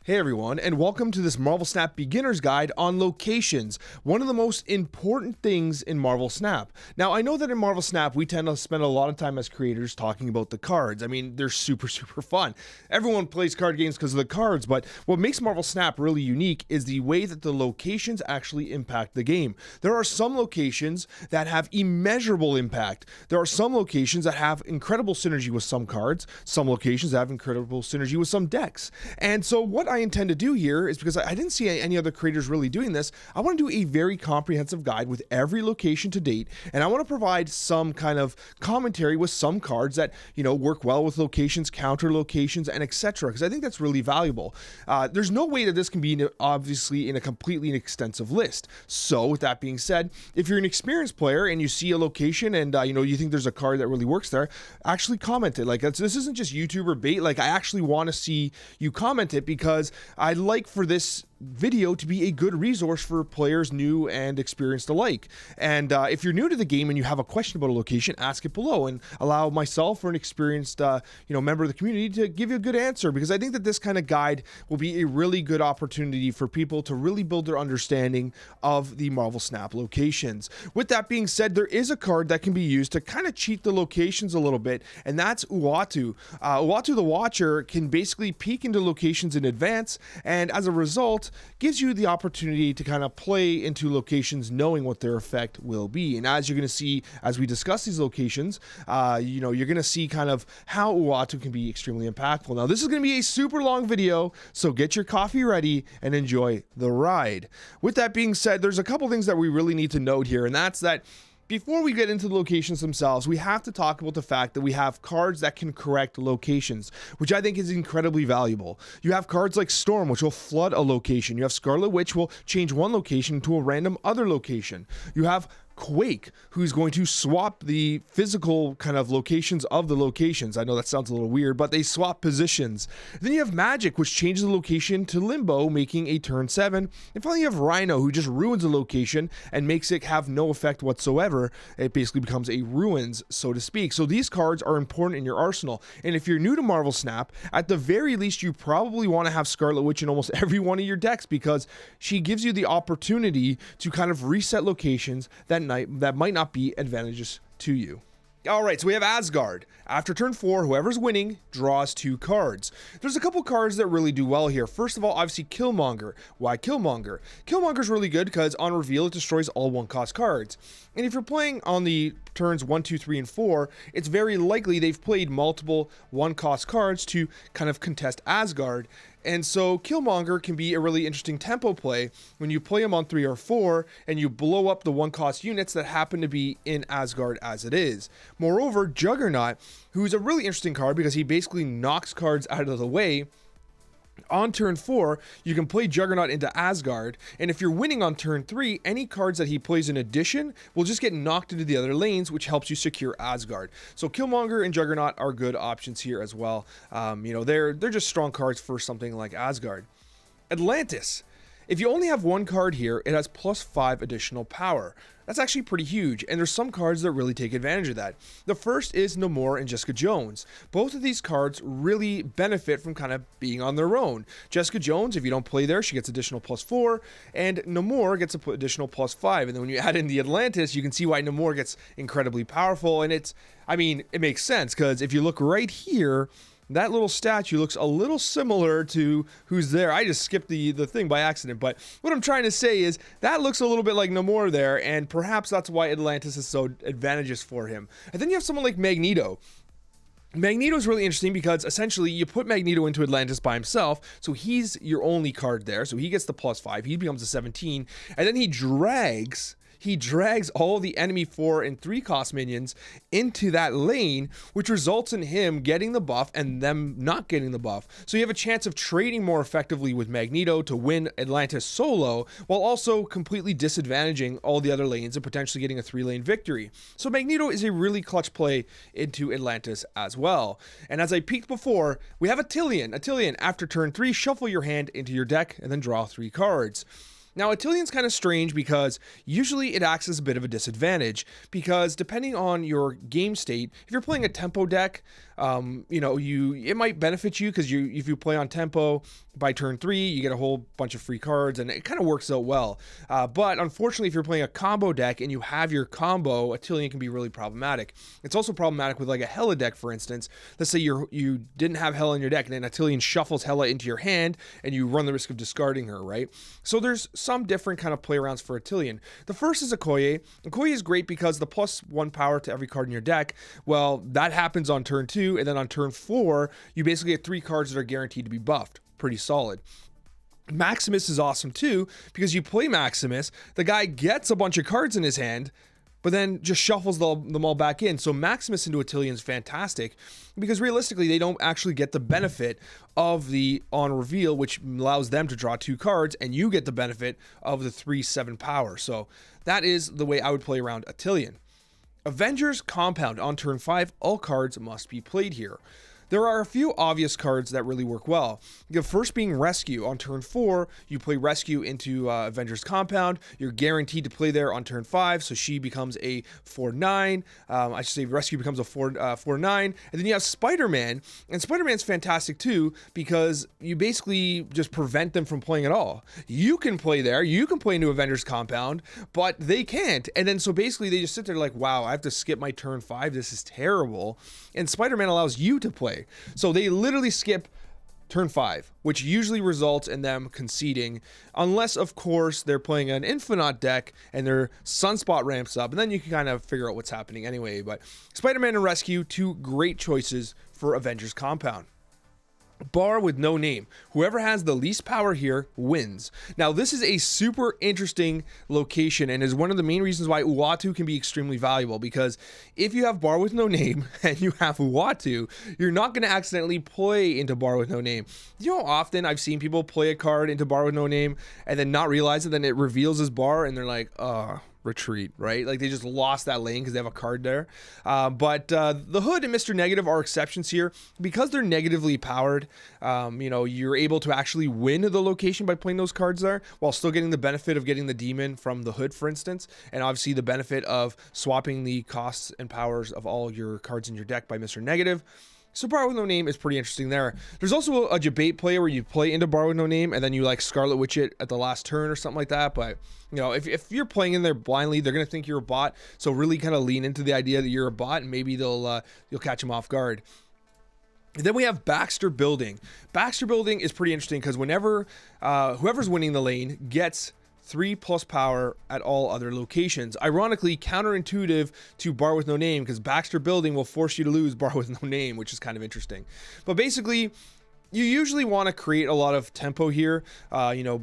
Hey everyone, and welcome to this Marvel Snap Beginner's Guide on locations, one of the most important things in Marvel Snap. Now, I know that in Marvel Snap, we tend to spend a lot of time as creators talking about the cards. I mean, they're super fun. Everyone plays card games because of the cards, but what makes Marvel Snap really unique is the way that the locations actually impact the game. There are some locations that have immeasurable impact. There are some locations that have incredible synergy with some cards, some locations that have incredible synergy with some decks. And so what I intend to do here is, because I didn't see any other creators really doing this, I want to do a very comprehensive guide with every location to date, and I want to provide some kind of commentary with some cards that, you know, work well with locations, counter locations, and etc., because I think that's really valuable. There's no way that this can be obviously in a completely extensive list. So with that being said, if you're an experienced player and you see a location and you think there's a card that really works there, actually comment it. Like, this isn't just YouTuber bait. Like, I actually want to see you comment it, because I'd like for this video to be a good resource for players new and experienced alike. And if you're new to the game and you have a question about a location, ask it below and allow myself or an experienced member of the community to give you a good answer, because I think that this kind of guide will be a really good opportunity for people to really build their understanding of the Marvel Snap locations. With that being said, there is a card that can be used to kind of cheat the locations a little bit, and that's Uatu. Uatu the Watcher can basically peek into locations in advance, and as a result gives you the opportunity to kind of play into locations knowing what their effect will be. And as you're going to see as we discuss these locations, you're going to see kind of how Uatu can be extremely impactful. Now, this is going to be a super long video, so get your coffee ready and enjoy the ride. With that being said, there's a couple things that we really need to note here, and that's that before we get into the locations themselves, we have to talk about the fact that we have cards that can correct locations, which I think is incredibly valuable. You have cards like Storm, which will flood a location. You have Scarlet Witch, will change one location to a random other location. You have Quake, who's going to swap the physical kind of locations of the locations. I know that sounds a little weird, but they swap positions. Then you have Magic, which changes the location to Limbo, making a turn 7. And finally, you have Rhino, who just ruins a location and makes it have no effect whatsoever. It basically becomes a ruins, so to speak. So these cards are important in your arsenal. And if you're new to Marvel Snap, at the very least, you probably want to have Scarlet Witch in almost every one of your decks, because she gives you the opportunity to kind of reset locations that might not be advantageous to you. All right, so we have Asgard. After turn 4, whoever's winning draws 2 cards. There's a couple cards that really do well here. First of all, obviously Killmonger. Why Killmonger? Killmonger's really good because on reveal it destroys all 1-cost cards. And if you're playing on the turns 1, 2, 3, and 4, it's very likely they've played multiple 1-cost cards to kind of contest Asgard. And so Killmonger can be a really interesting tempo play when you play him on 3 or 4 and you blow up the 1-cost units that happen to be in Asgard as it is. Moreover, Juggernaut, who's a really interesting card because he basically knocks cards out of the way. On turn 4, you can play Juggernaut into Asgard, and if you're winning on turn 3, any cards that he plays in addition will just get knocked into the other lanes, which helps you secure Asgard. So Killmonger and Juggernaut are good options here as well. They're just strong cards for something like Asgard. Atlantis. If you only have one card here, it has +5 additional power. That's actually pretty huge, and there's some cards that really take advantage of that. The first is Knowhere and Jessica Jones. Both of these cards really benefit from kind of being on their own. Jessica Jones, if you don't play there, she gets additional +4, and Knowhere gets additional +5. And then when you add in the Atlantis, you can see why Knowhere gets incredibly powerful, and it makes sense, because if you look right here, that little statue looks a little similar to who's there. I just skipped the thing by accident, but what I'm trying to say is that looks a little bit like Knowhere there, and perhaps that's why Atlantis is so advantageous for him. And then you have someone like Magneto. Magneto is really interesting because essentially you put Magneto into Atlantis by himself, so he's your only card there, so he gets the +5, he becomes a 17, and then he drags all the enemy 4 and 3 cost minions into that lane, which results in him getting the buff and them not getting the buff. So you have a chance of trading more effectively with Magneto to win Atlantis solo, while also completely disadvantaging all the other lanes and potentially getting a 3-lane victory. So Magneto is a really clutch play into Atlantis as well. And as I peeked before, we have Attilian. Attilian, after turn 3, shuffle your hand into your deck and then draw 3 cards. Now, Attilian's kind of strange because usually it acts as a bit of a disadvantage because depending on your game state, if you're playing a tempo deck, it might benefit you because if you play on tempo by turn 3, you get a whole bunch of free cards and it kind of works out well. But unfortunately, if you're playing a combo deck and you have your combo, Attilian can be really problematic. It's also problematic with like a Hala deck, for instance. Let's say you didn't have Hala in your deck and then Attilian shuffles Hala into your hand and you run the risk of discarding her, right? So there's some different kind of play arounds for Attilian. The first is Okoye. Okoye is great because the +1 power to every card in your deck, well, that happens on turn 2, and then on turn 4, you basically get 3 cards that are guaranteed to be buffed. Pretty solid. Maximus is awesome too because you play Maximus, the guy gets a bunch of cards in his hand, but then just shuffles them all back in. So Maximus into Attilian is fantastic because realistically, they don't actually get the benefit of the on reveal, which allows them to draw 2 cards, and you get the benefit of the 3/7 power. So that is the way I would play around Attilian. Avengers Compound on turn 5, all cards must be played here. There are a few obvious cards that really work well. The first being Rescue. On turn 4, you play Rescue into Avengers Compound. You're guaranteed to play there on turn 5, so she becomes a 4/9. I should say Rescue becomes a 4/9. And then you have Spider-Man, and Spider-Man's fantastic too because you basically just prevent them from playing at all. You can play there, you can play into Avengers Compound, but they can't. And then so basically they just sit there like, wow, I have to skip my turn 5. This is terrible. And Spider-Man allows you to play. So they literally skip turn 5, which usually results in them conceding, unless of course they're playing an Infinite deck and their Sunspot ramps up, and then you can kind of figure out what's happening anyway. But Spider-Man and Rescue, 2 great choices for Avengers Compound. Bar with no name. Whoever has the least power here wins. Now, this is a super interesting location and is one of the main reasons why Uatu can be extremely valuable, because if you have Bar with no name and you have Uatu, you're not going to accidentally play into Bar with no name. You know how often I've seen people play a card into Bar with no name and then not realize it, then it reveals as Bar and they're like, retreat, right? Like they just lost that lane because they have a card there. But the Hood and Mr. Negative are exceptions here because they're negatively powered. You're able to actually win the location by playing those cards there while still getting the benefit of getting the demon from the Hood, for instance, and obviously the benefit of swapping the costs and powers of all your cards in your deck by Mr. Negative. So Bar with no name is pretty interesting there. There's also a debate play where you play into Bar with no name and then you like Scarlet Witch it at the last turn or something like that. But if you're playing in there blindly, they're gonna think you're a bot. So really kind of lean into the idea that you're a bot, and maybe you'll catch them off guard. Then we have Baxter Building. Baxter Building is pretty interesting because whenever whoever's winning the lane gets 3+ power at all other locations. Ironically, counterintuitive to Bar with no name because Baxter Building will force you to lose Bar with no name, which is kind of interesting. But basically, you usually want to create a lot of tempo here.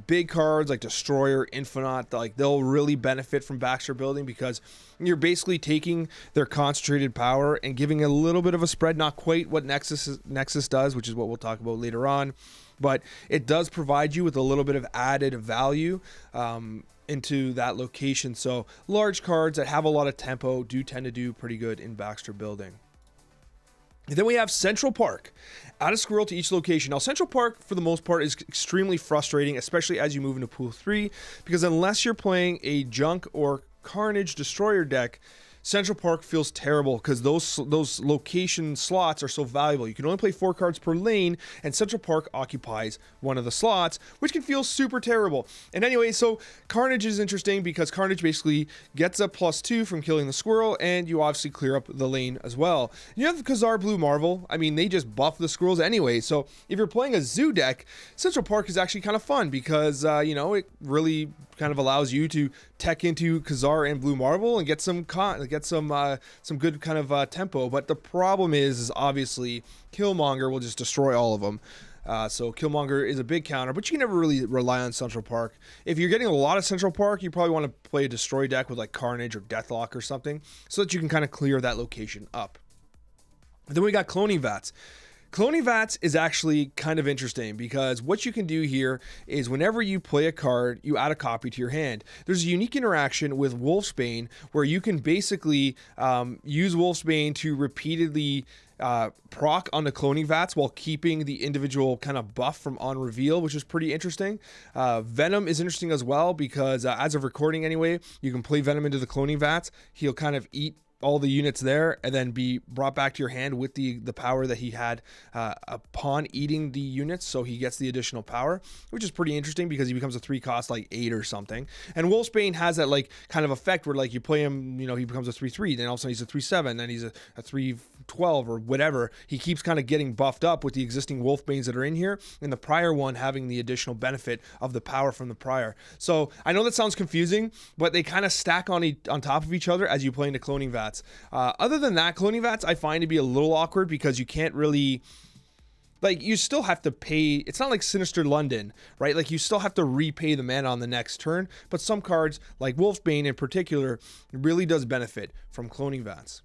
Big cards like Destroyer, Infinite, like they'll really benefit from Baxter Building because you're basically taking their concentrated power and giving a little bit of a spread, not quite what Nexus does, which is what we'll talk about later on. But it does provide you with a little bit of added value into that location. So large cards that have a lot of tempo do tend to do pretty good in Baxter Building. And then we have Central Park. Add a squirrel to each location. Now, Central Park, for the most part, is extremely frustrating, especially as you move into Pool 3, because unless you're playing a Junk or Carnage Destroyer deck, Central Park feels terrible because those location slots are so valuable. You can only play 4 cards per lane, and Central Park occupies one of the slots, which can feel super terrible. And anyway, so Carnage is interesting because Carnage basically gets a +2 from killing the squirrel, and you obviously clear up the lane as well. You have the Khazar Blue Marvel. I mean, they just buff the squirrels anyway. So if you're playing a zoo deck, Central Park is actually kind of fun because, it really kind of allows you to tech into Khazar and Blue Marvel and get some good kind of tempo. But the problem is obviously Killmonger will just destroy all of them. So Killmonger is a big counter, but you can never really rely on Central Park. If you're getting a lot of Central Park, you probably want to play a Destroy deck with like Carnage or Deathlock or something so that you can kind of clear that location up. Then we got Cloning Vats. Cloning Vats is actually kind of interesting because what you can do here is whenever you play a card, you add a copy to your hand. There's a unique interaction with Wolfsbane where you can basically use Wolfsbane to repeatedly proc on the cloning vats while keeping the individual kind of buff from on reveal, which is pretty interesting. Venom is interesting as well because as of recording anyway, you can play Venom into the cloning vats. He'll kind of eat all the units there and then be brought back to your hand with the power that he had upon eating the units, so he gets the additional power, which is pretty interesting because he becomes a 3 cost like 8 or something. And Wolfsbane has that like kind of effect where like you play him, you know, he becomes a 3/3, then all of a sudden he's a 3/7, then he's a 3/12 or whatever. He keeps kind of getting buffed up with the existing Wolfbanes that are in here, and the prior one having the additional benefit of the power from the prior. So I know that sounds confusing, but they kind of stack on top of each other as you play into cloning vats. Other than that, cloning vats I find to be a little awkward because you can't really, like, you still have to pay. It's not like Sinister London, right? Like, you still have to repay the mana on the next turn, but some cards like Wolfsbane in particular really does benefit from cloning vats.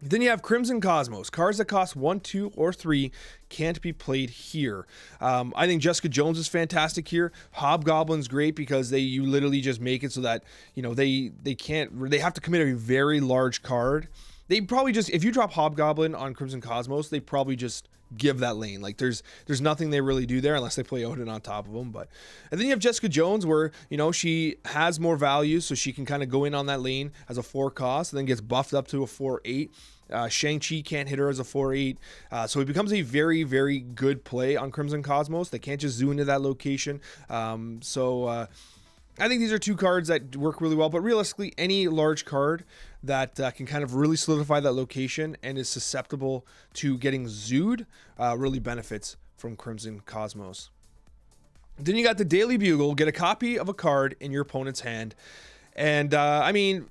Then you have Crimson Cosmos. Cards that cost 1, 2, or 3 can't be played here. I think Jessica Jones is fantastic here. Hobgoblin's great because you literally just make it so that, you know, they have to commit a very large card. They probably just, if you drop Hobgoblin on Crimson Cosmos, they probably just give that lane. Like there's nothing they really do there unless they play Odin on top of them. And then you have Jessica Jones where, you know, she has more value, so she can kind of go in on that lane as a 4 cost and then gets buffed up to a 4/8. Shang-Chi can't hit her as a 4/8, so it becomes a very, very good play on Crimson Cosmos. They can't just zoo into that location. I think these are 2 cards that work really well, but realistically, any large card that can kind of really solidify that location and is susceptible to getting zooed really benefits from Crimson Cosmos. Then you got the Daily Bugle. Get a copy of a card in your opponent's hand. And, I mean,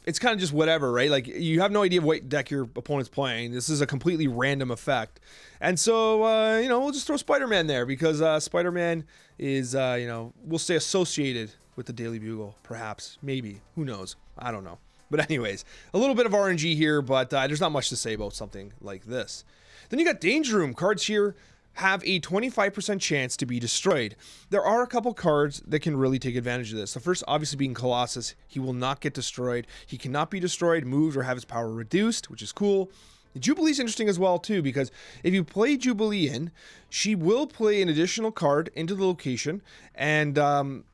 it's kind of just whatever, right? Like, you have no idea what deck your opponent's playing. This is a completely random effect. And so, you know, we'll just throw Spider-Man there because Spider-Man is, you know, we'll stay associated with the Daily Bugle, perhaps, maybe. Who knows? I don't know. But anyways, a little bit of RNG here, but there's not much to say about something like this. Then you got Danger Room. Cards here have a 25% chance to be destroyed. There are a couple cards that can really take advantage of this. The first obviously being Colossus. He will not get destroyed. He cannot be destroyed, moved, or have his power reduced, which is cool. Jubilee's interesting as well too, because if you play Jubilee in, she will play an additional card into the location, and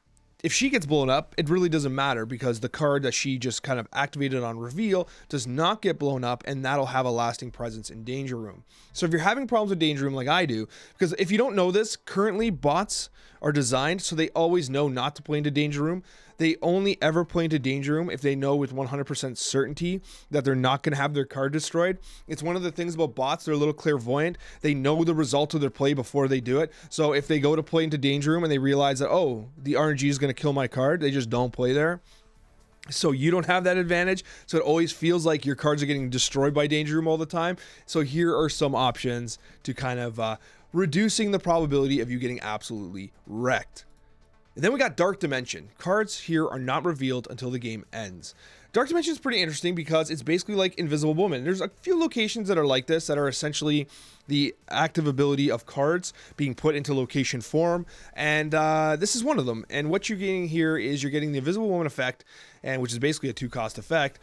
if she gets blown up, it really doesn't matter because the card that she just kind of activated on reveal does not get blown up, and that'll have a lasting presence in Danger Room. So if you're having problems with Danger Room like I do, because if you don't know this, currently bots are designed so they always know not to play into Danger Room. They only ever play into Danger Room if they know with 100% certainty that they're not going to have their card destroyed. It's one of the things about bots. They're a little clairvoyant. They know the result of their play before they do it. So if they go to play into Danger Room and they realize that, oh, the RNG is going to kill my card, they just don't play there. So you don't have that advantage. So it always feels like your cards are getting destroyed by Danger Room all the time. So here are some options to kind of reducing the probability of you getting absolutely wrecked. And then we got Dark Dimension. Cards here are not revealed until the game ends. Dark Dimension is pretty interesting because it's basically like Invisible Woman. There's a few locations that are like this that are essentially the active ability of cards being put into location form, and this is one of them. And what you're getting here is you're getting the Invisible Woman effect, and which is basically a 2-cost effect.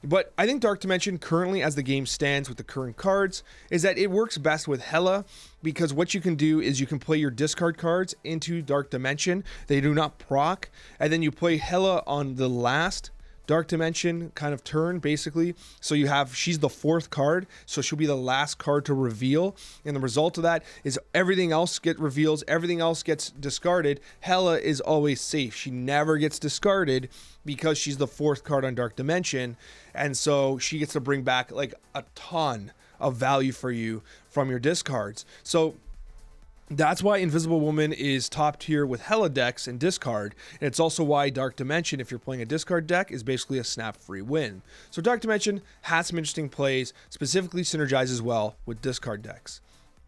But I think Dark Dimension currently, as the game stands with the current cards, is that it works best with Hala, because what you can do is you can play your discard cards into Dark Dimension. They do not proc, and then you play Hala on the last Dark Dimension kind of turn, basically. So she's the 4th card, so she'll be the last card to reveal, and the result of that is everything else reveals, everything else gets discarded. Hala is always safe. She never gets discarded because she's the 4th card on Dark Dimension, and so she gets to bring back like a ton of value for you from your discards. So that's why Invisible Woman is top tier with Hala decks and discard, and it's also why Dark Dimension, if you're playing a discard deck, is basically a snap-free win. So Dark Dimension has some interesting plays, specifically synergizes well with discard decks.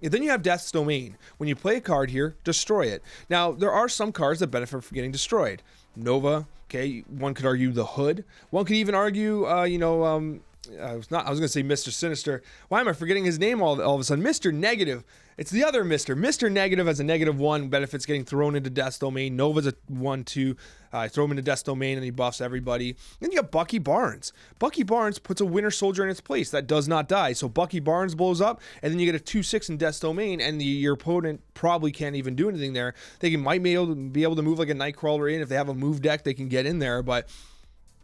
And then you have Death's Domain. When you play a card here, destroy it. Now, there are some cards that benefit from getting destroyed. Nova, okay, one could argue the Hood. One could even argue, I was going to say Mr. Sinister. Why am I forgetting his name all of a sudden? Mr. Negative. It's the other Mr. Mr. Negative has a -1, benefits getting thrown into Death's Domain. Nova's a 1/2. Throw him into Death's Domain and he buffs everybody. Then you got Bucky Barnes. Bucky Barnes puts a Winter Soldier in its place that does not die. So Bucky Barnes blows up, and then you get a 2/6 in Death's Domain, and your opponent probably can't even do anything there. They might be able to move like a Nightcrawler in. If they have a move deck, they can get in there, but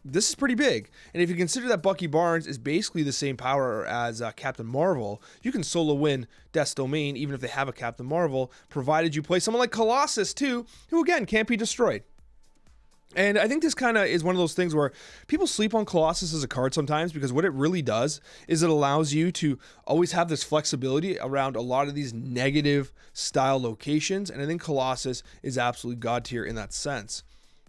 this is pretty big. And if you consider that Bucky Barnes is basically the same power as Captain Marvel, you can solo win Death's Domain even if they have a Captain Marvel, provided you play someone like Colossus too, who again can't be destroyed. And I think this kind of is one of those things where people sleep on Colossus as a card sometimes, because what it really does is it allows you to always have this flexibility around a lot of these negative style locations. And I think Colossus is absolutely god tier in that sense.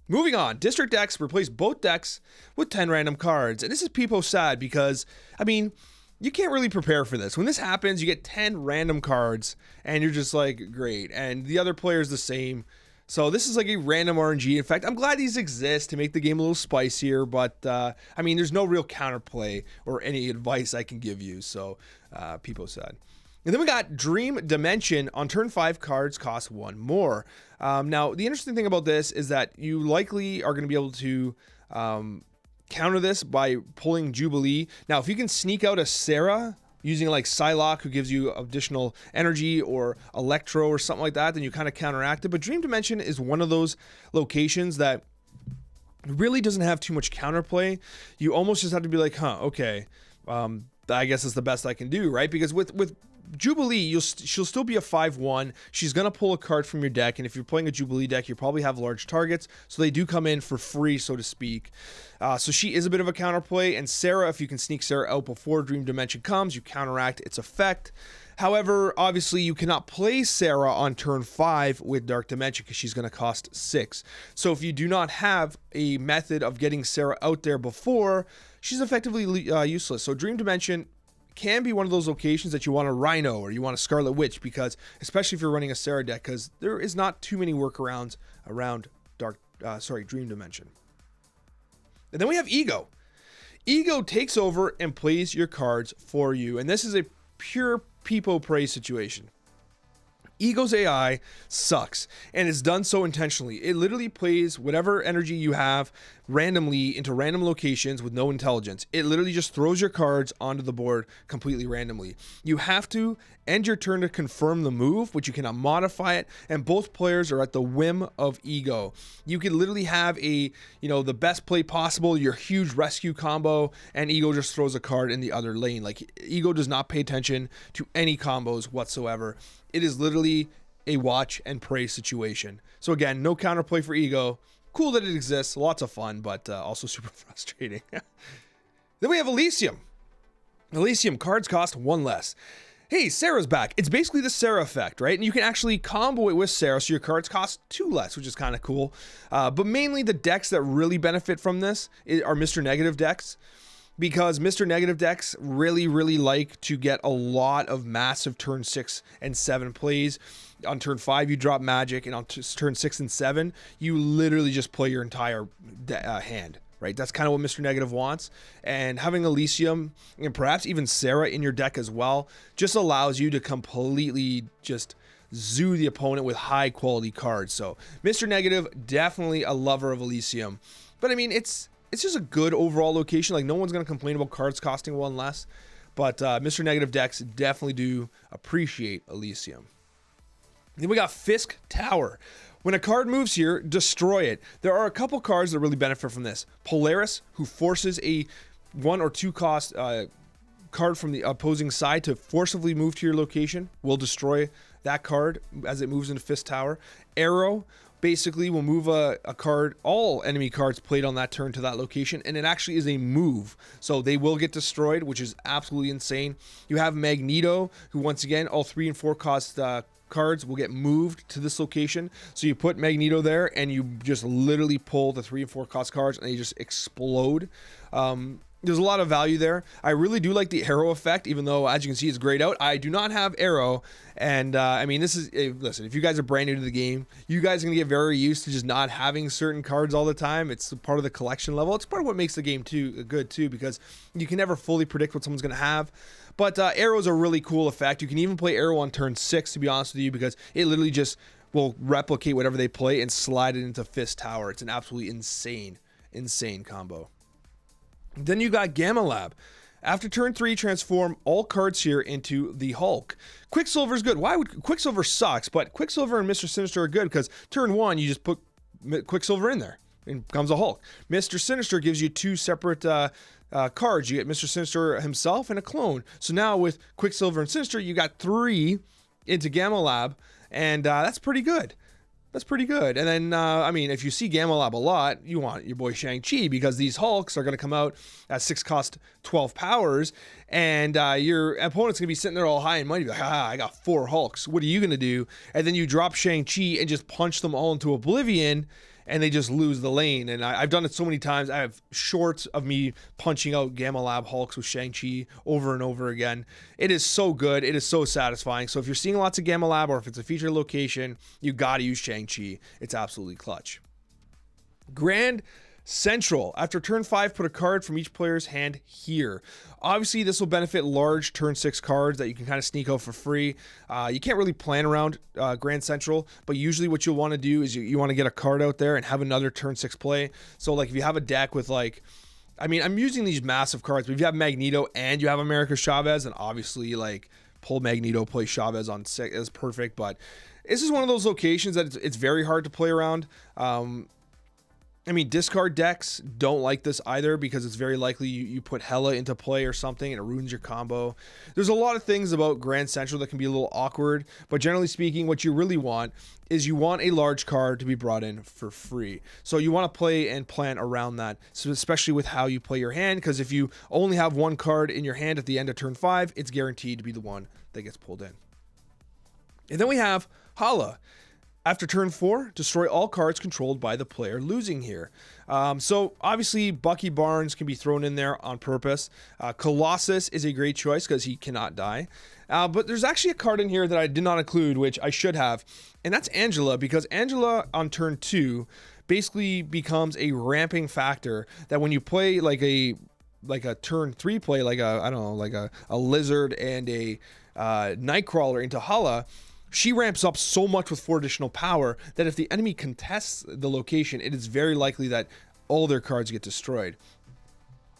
Moving on, District decks replace both decks with 10 random cards. And this is peepo sad because, I mean, you can't really prepare for this. When this happens, you get 10 random cards and you're just like, great. And the other player is the same. So this is like a random RNG. In fact, I'm glad these exist to make the game a little spicier, but I mean, there's no real counterplay or any advice I can give you. So peepo sad. And then we got Dream Dimension. On turn 5, cards cost 1 more. Now, the interesting thing about this is that you likely are going to be able to counter this by pulling Jubilee. Now, if you can sneak out a Sarah using like Psylocke, who gives you additional energy, or Electro or something like that, then you kind of counteract it. But Dream Dimension is one of those locations that really doesn't have too much counterplay. You almost just have to be like, okay, I guess it's the best I can do, right? Because with Jubilee, she'll still be a 5/1. She's going to pull a card from your deck, and if you're playing a Jubilee deck, you probably have large targets, so they do come in for free, so to speak. So she is a bit of a counterplay, and Sarah, if you can sneak Sarah out before Dream Dimension comes, you counteract its effect. However, obviously, you cannot play Sarah on turn 5 with Dark Dimension because she's going to cost 6. So if you do not have a method of getting Sarah out there before, she's effectively useless. So Dream Dimension can be one of those locations that you want a Rhino or you want a Scarlet Witch, because especially if you're running a Sarah deck, because there is not too many workarounds around Dream Dimension. And then we have Ego. Ego takes over and plays your cards for you, and this is a pure peepo prey situation. Ego's AI sucks, and it's done so intentionally. It literally plays whatever energy you have randomly into random locations with no intelligence. It literally just throws your cards onto the board completely randomly. You have to end your turn to confirm the move, but you cannot modify it, and both players are at the whim of Ego. You could literally have the best play possible, your huge rescue combo, and Ego just throws a card in the other lane. Like, Ego does not pay attention to any combos whatsoever. It is literally a watch and pray situation. So again, no counterplay for Ego. Cool that it exists, lots of fun, but also super frustrating. Then we have Elysium. Elysium, cards cost 1 less. Hey, Sarah's back. It's basically the Sarah effect, right? And you can actually combo it with Sarah, so your cards cost 2 less, which is kind of cool. But mainly the decks that really benefit from this are Mr. Negative decks, because Mr. Negative decks really, really like to get a lot of massive turn 6 and 7 plays. On turn 5, you drop magic, and on turn 6 and 7, you literally just play your entire hand, right? That's kind of what Mr. Negative wants. And having Elysium, and perhaps even Sarah in your deck as well, just allows you to completely just zoo the opponent with high quality cards. So Mr. Negative, definitely a lover of Elysium. But I mean, it's just a good overall location. Like, no one's going to complain about cards costing 1 less. But Mr. Negative decks definitely do appreciate Elysium. Then we got Fisk Tower. When a card moves here, destroy it. There are a couple cards that really benefit from this. Polaris, who forces a 1 or 2 cost card from the opposing side to forcibly move to your location, will destroy that card as it moves into Fisk Tower. Arrow basically will move a card, all enemy cards played on that turn, to that location, and it actually is a move, so they will get destroyed, which is absolutely insane. You have Magneto, who once again, all 3 and 4 cost cards will get moved to this location, so you put Magneto there and you just literally pull the 3 and 4 cost cards and they just explode. There's a lot of value there. I really do like the arrow effect, even though, as you can see, it's grayed out. I do not have arrow. And, I mean, this is... listen, if you guys are brand new to the game, you guys are going to get very used to just not having certain cards all the time. It's part of the collection level. It's part of what makes the game good, too, because you can never fully predict what someone's going to have. But arrow is a really cool effect. You can even play arrow on turn 6, to be honest with you, because it literally just will replicate whatever they play and slide it into Fisk Tower. It's an absolutely insane combo. Then you got Gamma Lab. After turn 3, transform all cards here into the Hulk. Quicksilver is good. Why would Quicksilver sucks, but Quicksilver and Mr. Sinister are good because turn 1 you just put Quicksilver in there and becomes a Hulk. Mr. Sinister gives you 2 separate cards. You get Mr. Sinister himself and a clone. So now with Quicksilver and Sinister, you got 3 into Gamma Lab, and that's pretty good. That's pretty good. And then, I mean, if you see Gamma Lab a lot, you want your boy Shang-Chi, because these Hulks are going to come out at 6 cost 12 powers, and your opponent's going to be sitting there all high and mighty, like, I got 4 Hulks. What are you going to do? And then you drop Shang-Chi and just punch them all into oblivion, and they just lose the lane. And I've done it so many times. I have shorts of me punching out Gamma Lab Hulks with Shang-Chi over and over again. It is so good. It is so satisfying. So if you're seeing lots of Gamma Lab, or if it's a featured location, you got to use Shang-Chi. It's absolutely clutch. Grand Central. After turn 5, put a card from each player's hand here. Obviously, this will benefit large turn 6 cards that you can kind of sneak out for free. You can't really plan around Grand Central, but usually what you'll want to do is you want to get a card out there and have another turn 6 play. So like if you have a deck with like, I mean, I'm using these massive cards, but if you have Magneto and you have America Chavez, then obviously like pull Magneto, play Chavez on 6 is perfect. But this is one of those locations that it's very hard to play around. I mean, discard decks don't like this either, because it's very likely you put Hala into play or something and it ruins your combo. There's a lot of things about Grand Central that can be a little awkward, but generally speaking, what you really want is you want a large card to be brought in for free. So you want to play and plan around that, so especially with how you play your hand, because if you only have 1 card in your hand at the end of turn 5, it's guaranteed to be the one that gets pulled in. And then we have Hala. After turn 4, destroy all cards controlled by the player losing here. So obviously Bucky Barnes can be thrown in there on purpose. Colossus is a great choice because he cannot die. But there's actually a card in here that I did not include, which I should have, and that's Angela, because Angela on turn 2 basically becomes a ramping factor that when you play like a turn 3 play, like a lizard and a Nightcrawler into Hala, she ramps up so much with 4 additional power that if the enemy contests the location, it is very likely that all their cards get destroyed.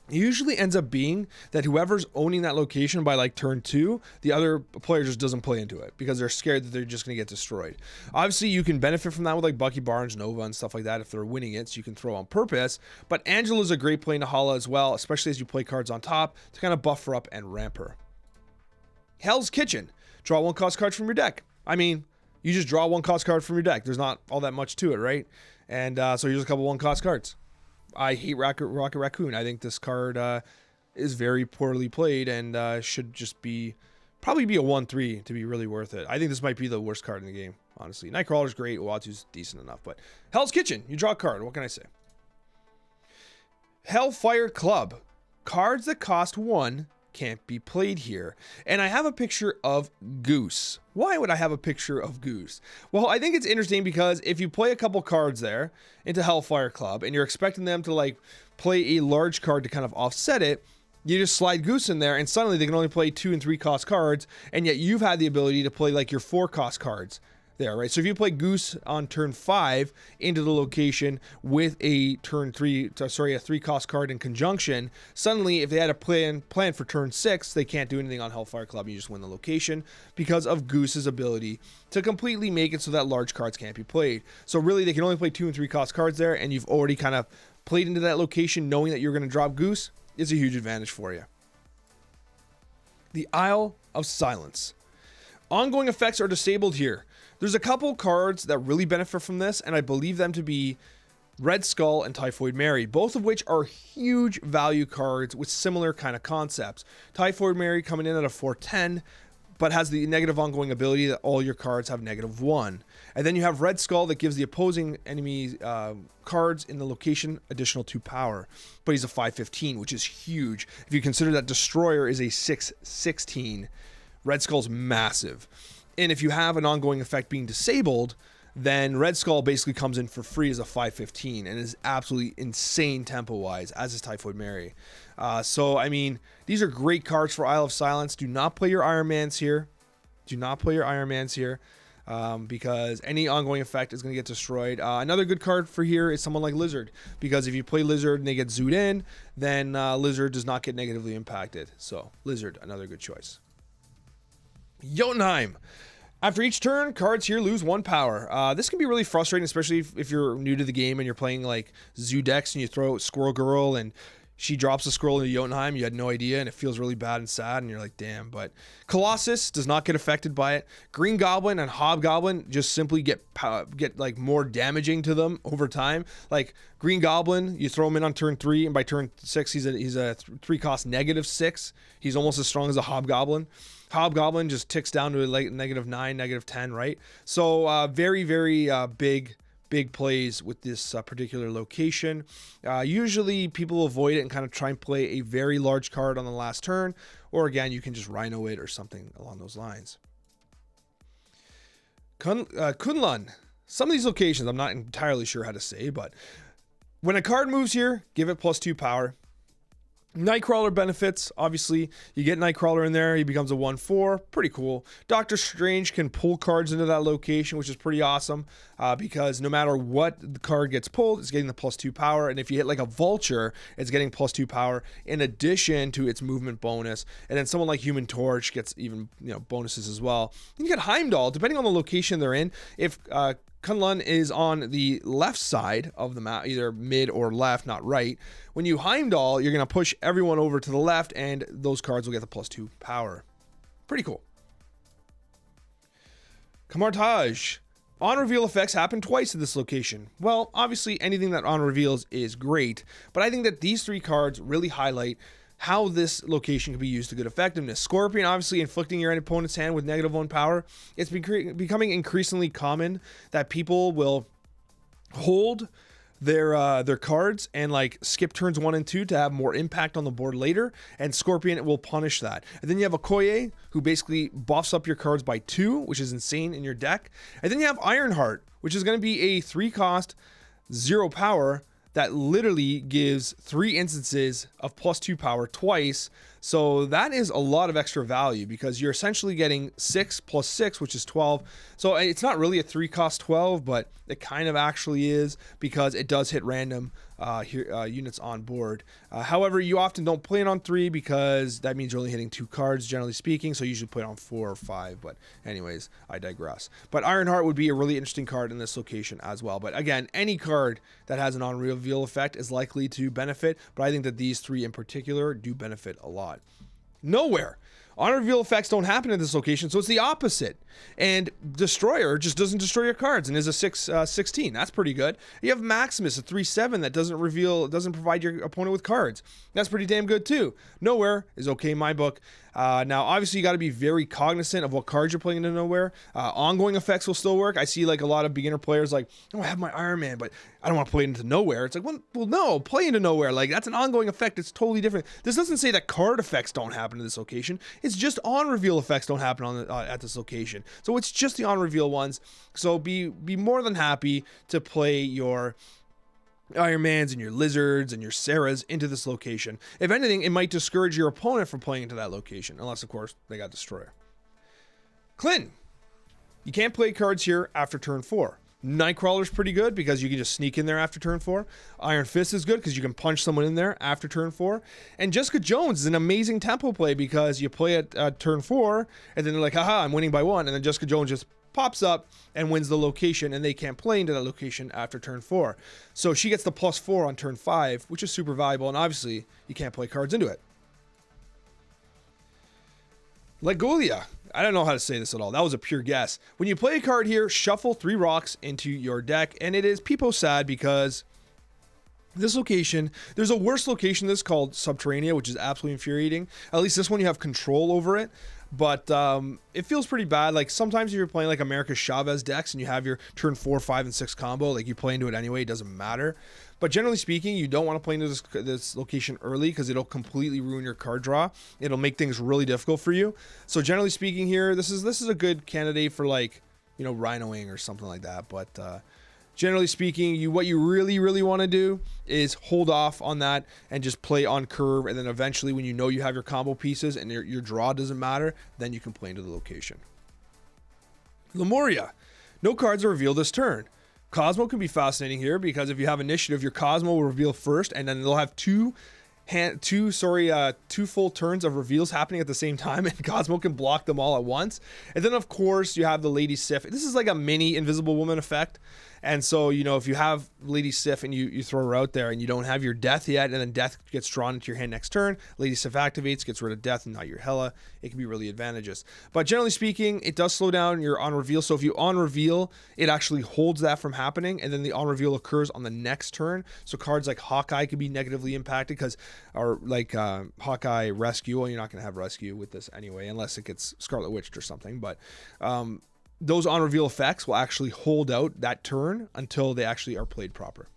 It usually ends up being that whoever's owning that location by like turn 2, the other player just doesn't play into it because they're scared that they're just going to get destroyed. Obviously, you can benefit from that with like Bucky Barnes, Nova, and stuff like that if they're winning it, so you can throw on purpose. But Angela's a great play into Hala as well, especially as you play cards on top to kind of buff her up and ramp her. Hell's Kitchen. Draw 1 cost card from your deck. I mean, you just draw 1 cost card from your deck. There's not all that much to it, right? And so here's a couple 1 cost cards. I hate Rocket Raccoon. I think this card is very poorly played and should just probably be a 1/3 to be really worth it. I think this might be the worst card in the game, honestly. Nightcrawler's great. Uatu's decent enough. But Hell's Kitchen, you draw a card. What can I say? Hellfire Club. Cards that cost 1 can't be played here. And I have a picture of Goose. Why would I have a picture of Goose? Well, I think it's interesting because if you play a couple cards there into Hellfire Club and you're expecting them to like play a large card to kind of offset it, you just slide Goose in there and suddenly they can only play 2 and 3 cost cards, and yet you've had the ability to play like your 4 cost cards there, right? So if you play Goose on turn 5 into the location with a 3 cost card in conjunction, suddenly if they had a plan for turn 6, they can't do anything on Hellfire Club. You just win the location because of Goose's ability to completely make it so that large cards can't be played. So really they can only play 2 and 3 cost cards there, and you've already kind of played into that location knowing that you're going to drop Goose is a huge advantage for you. The Isle of Silence. Ongoing effects are disabled here. There's a couple cards that really benefit from this, and I believe them to be Red Skull and Typhoid Mary, both of which are huge value cards with similar kind of concepts. Typhoid Mary coming in at a 410, but has the negative ongoing ability that all your cards have -1. And then you have Red Skull that gives the opposing enemy cards in the location additional 2 power. But he's a 5/15, which is huge. If you consider that Destroyer is a 6/16, Red Skull's massive. And if you have an ongoing effect being disabled, then Red Skull basically comes in for free as a 5/15 and is absolutely insane tempo-wise, as is Typhoid Mary. So, I mean, these are great cards for Isle of Silence. Do not play your Iron Mans here. Do not play your Iron Mans here because any ongoing effect is going to get destroyed. Another good card for here is someone like Lizard, because if you play Lizard and they get zooed in, then Lizard does not get negatively impacted. So, Lizard, another good choice. Jotunheim. After each turn, cards here lose 1 power. This can be really frustrating, especially if you're new to the game and you're playing like Zoo decks and you throw out Squirrel Girl and she drops a scroll into Jotunheim. You had no idea, and it feels really bad and sad, and you're like, damn. But Colossus does not get affected by it. Green Goblin and Hobgoblin just simply get like more damaging to them over time. Like Green Goblin, you throw him in on turn 3, and by turn 6, he's a 3-cost -6. He's almost as strong as a Hobgoblin. Hobgoblin just ticks down to like -9, -10, right? So very, very big plays with this particular location. Usually people avoid it and kind of try and play a very large card on the last turn, or again, you can just Rhino it or something along those lines. Kyln. Some of these locations I'm not entirely sure how to say, but when a card moves here, give it +2 power. Nightcrawler benefits, obviously, you get Nightcrawler in there, he becomes a 1/4, pretty cool. Doctor Strange can pull cards into that location, which is pretty awesome, because no matter what the card gets pulled, it's getting the +2 power, and if you hit like a Vulture, it's getting +2 power in addition to its movement bonus, and then someone like Human Torch gets even, bonuses as well. Then you get Heimdall, depending on the location they're in. If Kyln is on the left side of the map, either mid or left, not right. When you Heimdall, you're going to push everyone over to the left, and those cards will get the +2 power. Pretty cool. Kamar-Taj. On reveal effects happen twice at this location. Well, obviously anything that on reveals is great, but I think that these 3 cards really highlight how this location can be used to good effectiveness. Scorpion, obviously inflicting your opponent's hand with -1 power. It's becoming increasingly common that people will hold their cards and like skip turns 1 and 2 to have more impact on the board later, and Scorpion will punish that. And then you have Okoye, who basically buffs up your cards by 2, which is insane in your deck. And then you have Ironheart, which is going to be a 3-cost 0 power that literally gives 3 instances of +2 power twice. So that is a lot of extra value because you're essentially getting 6 + 6, which is 12. So it's not really a 3-cost 12, but it kind of actually is because it does hit random units on board. However, you often don't play it on 3 because that means you're only hitting 2 cards, generally speaking. So you usually play it on 4 or 5. But anyways, I digress. But Ironheart would be a really interesting card in this location as well. But again, any card that has an on-reveal effect is likely to benefit. But I think that these 3 in particular do benefit a lot. Knowhere. On-reveal effects don't happen in this location, so it's the opposite. And Destroyer just doesn't destroy your cards and is a 6/16. That's pretty good. You have Maximus, a 3/7 that doesn't provide your opponent with cards. That's pretty damn good too. Knowhere is okay in my book. Now, obviously, you got to be very cognizant of what cards you're playing into Knowhere. Ongoing effects will still work. I see like a lot of beginner players like, oh, I have my Iron Man, but I don't want to play into Knowhere. It's like, well, no, play into Knowhere. Like, that's an ongoing effect. It's totally different. This doesn't say that card effects don't happen in this location. It's just on-reveal effects don't happen at this location. So it's just the on-reveal ones. So be more than happy to play your Iron Mans and your Lizards and your Sarahs into this location. If anything, it might discourage your opponent from playing into that location, unless, of course, they got Destroyer. Kyln. You can't play cards here after turn 4. Nightcrawler's pretty good because you can just sneak in there after turn 4. Iron Fist is good because you can punch someone in there after turn 4. And Jessica Jones is an amazing tempo play because you play at turn 4, and then they're like, haha, I'm winning by 1, and then Jessica Jones just pops up and wins the location, and they can't play into that location after turn 4. So she gets the +4 on turn 5, which is super valuable, and obviously you can't play cards into it. Lechuguilla. I don't know how to say this at all. That was a pure guess. When you play a card here, shuffle 3 rocks into your deck, and it is peepo sad because This location, there's a worse location that's called Subterranea, which is absolutely infuriating. At least this one you have control over it, but it feels pretty bad. Like sometimes if you're playing like America's Chavez decks and you have your turn 4, 5, and 6 combo, like you play into it anyway, it doesn't matter. But generally speaking, you don't want to play into this location early because it'll completely ruin your card draw. It'll make things really difficult for you. So generally speaking here, this is a good candidate for like, you know, Rhinoing or something like that. But generally speaking, what you really want to do is hold off on that and just play on curve, and then eventually when you know you have your combo pieces and your draw doesn't matter, then you can play into the location. Lemuria. No cards are revealed this turn. Cosmo can be fascinating here because if you have initiative, your Cosmo will reveal first, and then they'll have two full turns of reveals happening at the same time, and Cosmo can block them all at once. And then of course you have the Lady Sif. This is like a mini Invisible Woman effect. And so, you know, if you have Lady Sif and you throw her out there and you don't have your death yet, and then death gets drawn into your hand next turn, Lady Sif activates, gets rid of death and not your Hala, it can be really advantageous. But generally speaking, it does slow down your on reveal. So if you on reveal, it actually holds that from happening, and then the on reveal occurs on the next turn. So cards like Hawkeye could be negatively impacted because, or like Hawkeye Rescue, well, you're not going to have Rescue with this anyway, unless it gets Scarlet Witched or something. But those on reveal effects will actually hold out that turn until they actually are played proper.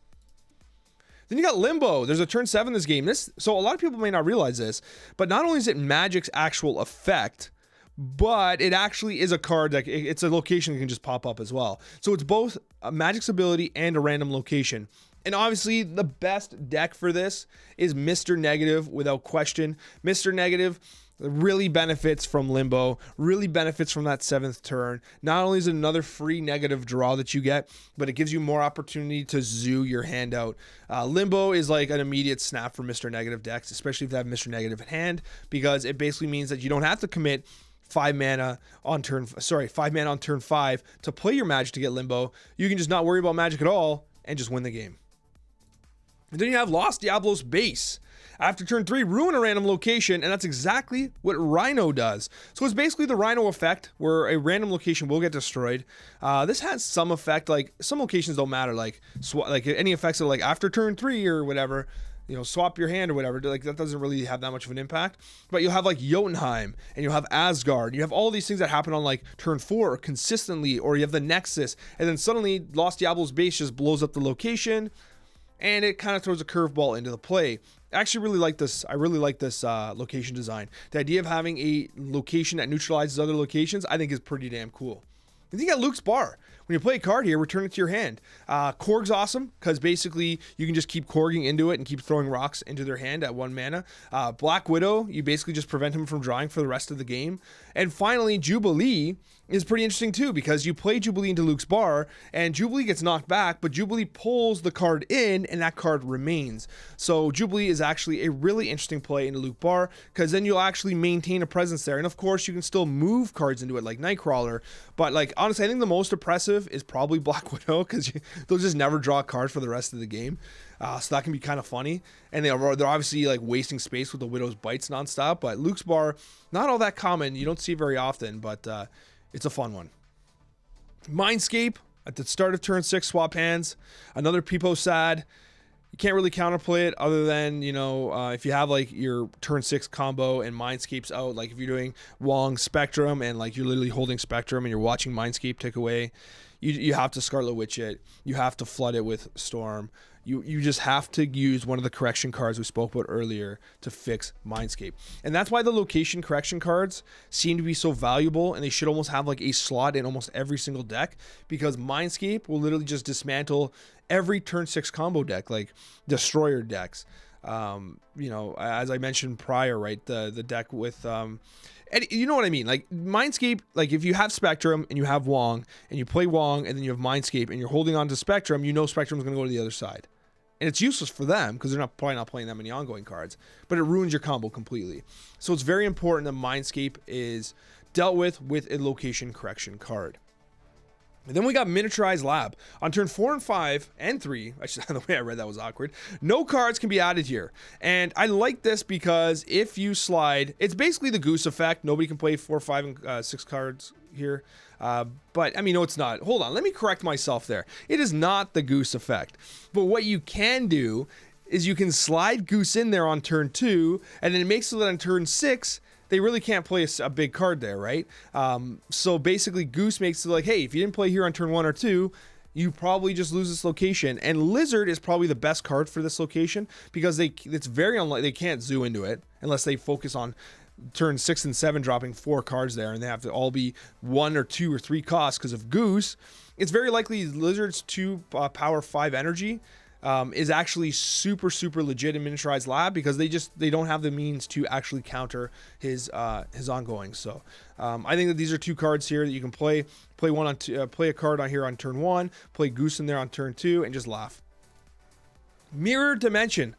Then you got Limbo. There's a turn 7 in this game. So a lot of people may not realize this, but not only is it Magic's actual effect, but it actually is a card that it's a location that can just pop up as well. So it's both a Magic's ability and a random location. And obviously the best deck for this is Mr. Negative, without question. Mr. Negative really benefits from Limbo, really benefits from that 7th turn. Not only is it another free negative draw that you get, but it gives you more opportunity to zoo your hand out. Limbo is like an immediate snap for Mr. Negative decks, especially if they have Mr. Negative at hand, because it basically means that you don't have to commit 5 mana on turn 5 to play your Magic to get Limbo. You can just not worry about Magic at all and just win the game. And then you have Lost Diablos Base. After turn 3, ruin a random location, and that's exactly what Rhino does. So it's basically the Rhino effect, where a random location will get destroyed. This has some effect, like some locations don't matter, like any effects of like after turn 3 or whatever, you know, swap your hand or whatever, like that doesn't really have that much of an impact. But you'll have like Jotunheim, and you'll have Asgard, you have all these things that happen on like turn 4 consistently, or you have the Nexus, and then suddenly Lost Diablos Base just blows up the location, and it kind of throws a curveball into the play. I actually really like this. I really like this location design. The idea of having a location that neutralizes other locations, I think, is pretty damn cool. And then you got Luke's Bar. When you play a card here, return it to your hand. Korg's awesome because basically you can just keep Korging into it and keep throwing rocks into their hand at 1 mana. Black Widow, you basically just prevent him from drawing for the rest of the game. And finally, Jubilee is pretty interesting too, because you play Jubilee into Luke's Bar and Jubilee gets knocked back, but Jubilee pulls the card in and that card remains. So Jubilee is actually a really interesting play into Luke Bar, because then you'll actually maintain a presence there. And of course you can still move cards into it like Nightcrawler, but like honestly I think the most oppressive is probably Black Widow, because they'll just never draw a card for the rest of the game. So that can be kind of funny, and they're obviously like wasting space with the Widow's Bites nonstop. But Luke's Bar, not all that common, you don't see it very often, but it's a fun one. Mindscape, at the start of turn 6, swap hands. Another Peepo Sad. You can't really counterplay it other than, you know, if you have like your turn 6 combo and Mindscape's out, like if you're doing Wong Spectrum and like you're literally holding Spectrum and you're watching Mindscape tick away, you have to Scarlet Witch it. You have to flood it with Storm. You just have to use one of the correction cards we spoke about earlier to fix Mindscape. And that's why the location correction cards seem to be so valuable, and they should almost have like a slot in almost every single deck, because Mindscape will literally just dismantle every turn 6 combo deck, like Destroyer decks. You know, as I mentioned prior, right, the deck with and you know what I mean, like Mindscape, like if you have Spectrum and you have Wong and you play Wong and then you have Mindscape and you're holding on to Spectrum, you know Spectrum's going to go to the other side. And it's useless for them because they're probably not playing that many ongoing cards, but it ruins your combo completely. So it's very important that Mindscape is dealt with a location correction card. And then we got Miniaturized Lab. On turn 4 and 5 and 3, actually the way I read that was awkward, no cards can be added here. And I like this because if you slide, it's basically the Goose effect. Nobody can play 4, 5, and 6 cards here. But I mean, no, it's not. Hold on, let me correct myself there. It is not the Goose effect. But what you can do is you can slide Goose in there on turn 2, and then it makes it that on turn 6, they really can't play a big card there, right? So basically, Goose makes it like, hey, if you didn't play here on turn 1 or 2, you probably just lose this location. And Lizard is probably the best card for this location because it's very unlikely they can't zoo into it unless they focus on turn 6 and 7 dropping 4 cards there, and they have to all be 1 or 2 or 3 costs because of Goose. It's very likely Lizard's 2 power 5 energy is actually super legit in Miniaturized Lab because they don't have the means to actually counter his ongoing. So I think that these are 2 cards here that you can play one on play a card on here on turn 1, play Goose in there on turn 2, and just laugh. Mirror Dimension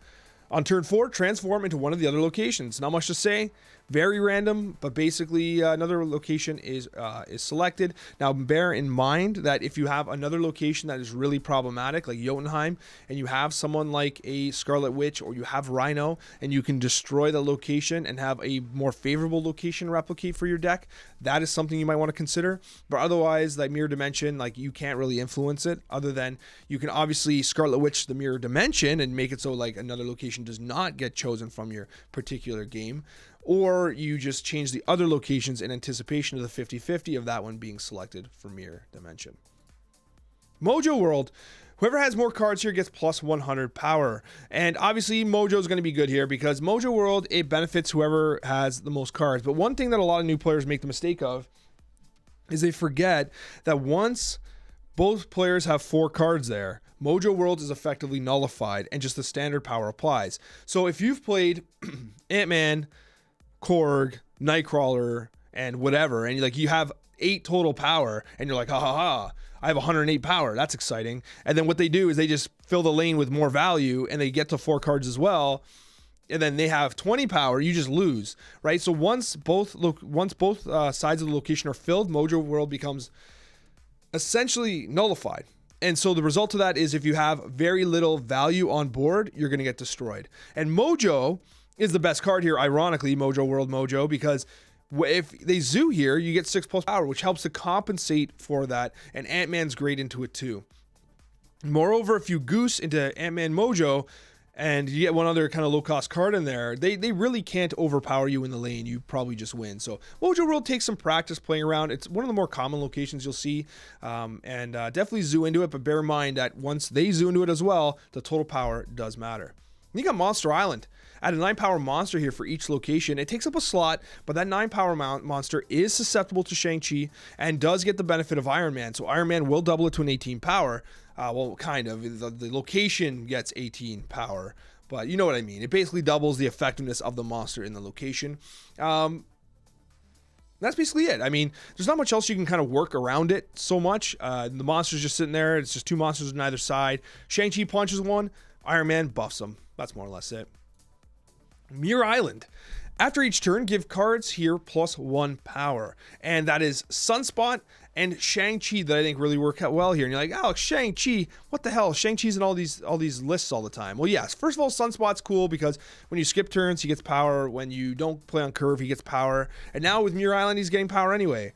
on turn 4, transform into one of the other locations. Not much to say. Very random, but basically another location is selected. Now bear in mind that if you have another location that is really problematic, like Jotunheim, and you have someone like a Scarlet Witch or you have Rhino, and you can destroy the location and have a more favorable location replicate for your deck, that is something you might want to consider. But otherwise, like Mirror Dimension, like you can't really influence it, other than you can obviously Scarlet Witch the Mirror Dimension and make it so like another location does not get chosen from your particular game. Or you just change the other locations in anticipation of the 50-50 of that one being selected for Mirror Dimension. Mojoworld. Whoever has more cards here gets plus 100 power. And obviously Mojo is going to be good here because Mojoworld, it benefits whoever has the most cards. But one thing that a lot of new players make the mistake of is they forget that once both players have 4 cards there, Mojoworld is effectively nullified and just the standard power applies. So if you've played Ant-Man, Korg, Nightcrawler, and whatever, and you have 8 total power, and you're like, I have 108 power, that's exciting. And then what they do is they just fill the lane with more value, and they get to 4 cards as well, and then they have 20 power, you just lose, right? So once both sides of the location are filled, Mojoworld becomes essentially nullified. And so the result of that is if you have very little value on board, you're going to get destroyed. And Mojo is the best card here, ironically, Mojoworld Mojo, because if they zoo here, you get 6+ power, which helps to compensate for that, and Ant-Man's great into it too. Moreover, if you Goose into Ant-Man Mojo, and you get one other kind of low-cost card in there, they really can't overpower you in the lane. You probably just win. So Mojoworld takes some practice playing around. It's one of the more common locations you'll see, and definitely zoo into it, but bear in mind that once they zoo into it as well, the total power does matter. And you got Monster Island. Add a 9 power monster here for each location. It takes up a slot, but that 9 power monster is susceptible to Shang-Chi and does get the benefit of Iron Man. So Iron Man will double it to an 18 power. Well, kind of. The location gets 18 power, but you know what I mean. It basically doubles the effectiveness of the monster in the location. That's basically it. I mean, there's not much else you can kind of work around it so much. The monster's just sitting there. It's just 2 monsters on either side. Shang-Chi punches one. Iron Man buffs them. That's more or less it. Muir Island. After each turn, give cards here plus 1 power. And that is Sunspot and Shang-Chi that I think really work out well here. And you're like, oh, Shang-Chi, what the hell? Shang-Chi's in all these lists all the time. Well, yes, first of all, Sunspot's cool because when you skip turns, he gets power. When you don't play on curve, he gets power. And now with Muir Island, he's getting power anyway.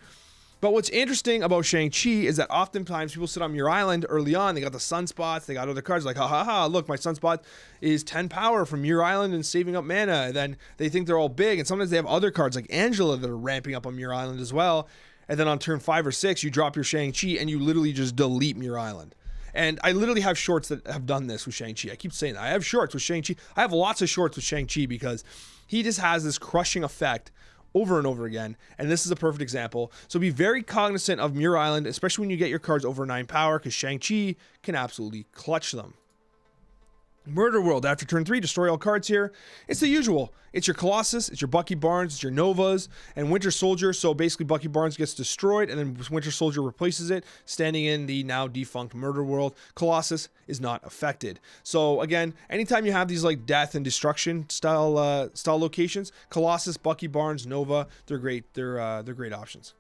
But what's interesting about Shang-Chi is that oftentimes people sit on Muir Island early on. They got the sunspots. They got other cards like, look, my sunspot is 10 power from Muir Island and saving up mana. And then they think they're all big. And sometimes they have other cards like Angela that are ramping up on Muir Island as well. And then on turn 5 or 6, you drop your Shang-Chi and you literally just delete Muir Island. And I literally have shorts that have done this with Shang-Chi. I keep saying that. I have shorts with Shang-Chi. I have lots of shorts with Shang-Chi because he just has this crushing effect over and over again, and this is a perfect example. So be very cognizant of Muir Island, especially when you get your cards over 9 power, because Shang-Chi can absolutely clutch them. Murderworld. After turn 3, destroy all cards here. It's the usual. It's your Colossus, it's your Bucky Barnes, it's your Novas, and Winter Soldier. So basically Bucky Barnes gets destroyed, and then Winter Soldier replaces it, standing in the now defunct Murderworld. Colossus is not affected. So again, anytime you have these like death and destruction style locations, Colossus, Bucky Barnes, Nova, they're great. They're great options.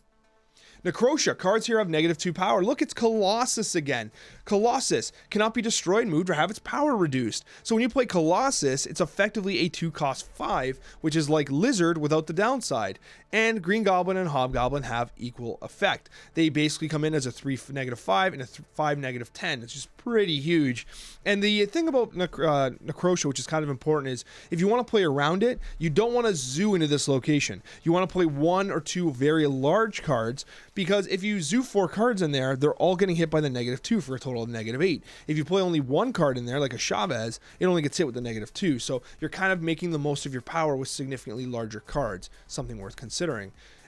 Necrotia, cards here have -2 power. Look, it's Colossus again. Colossus cannot be destroyed, moved, or have its power reduced. So when you play Colossus, it's effectively a 2 cost 5, which is like Lizard without the downside. And Green Goblin and Hobgoblin have equal effect. They basically come in as a 3 -5 and a 5 -10. It's just pretty huge. And the thing about Necrotia, which is kind of important, is if you want to play around it, you don't want to zoo into this location. You want to play 1 or 2 very large cards, because if you zoo 4 cards in there, they're all getting hit by the -2 for a total of -8. If you play only 1 card in there, like a Chavez, it only gets hit with the -2. So you're kind of making the most of your power with significantly larger cards, something worth considering.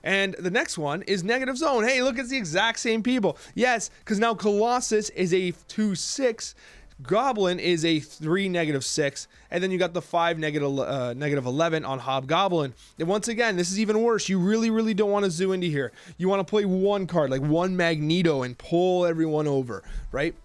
And the next one is Negative Zone. Hey, look, it's the exact same people. Yes, because now Colossus is a 2/6. Goblin is a 3 -6, and then you got the 5 -11 on Hobgoblin. And once again, this is even worse. You really don't want to zoo into here. You want to play 1 card, like 1 Magneto, and pull everyone over, right?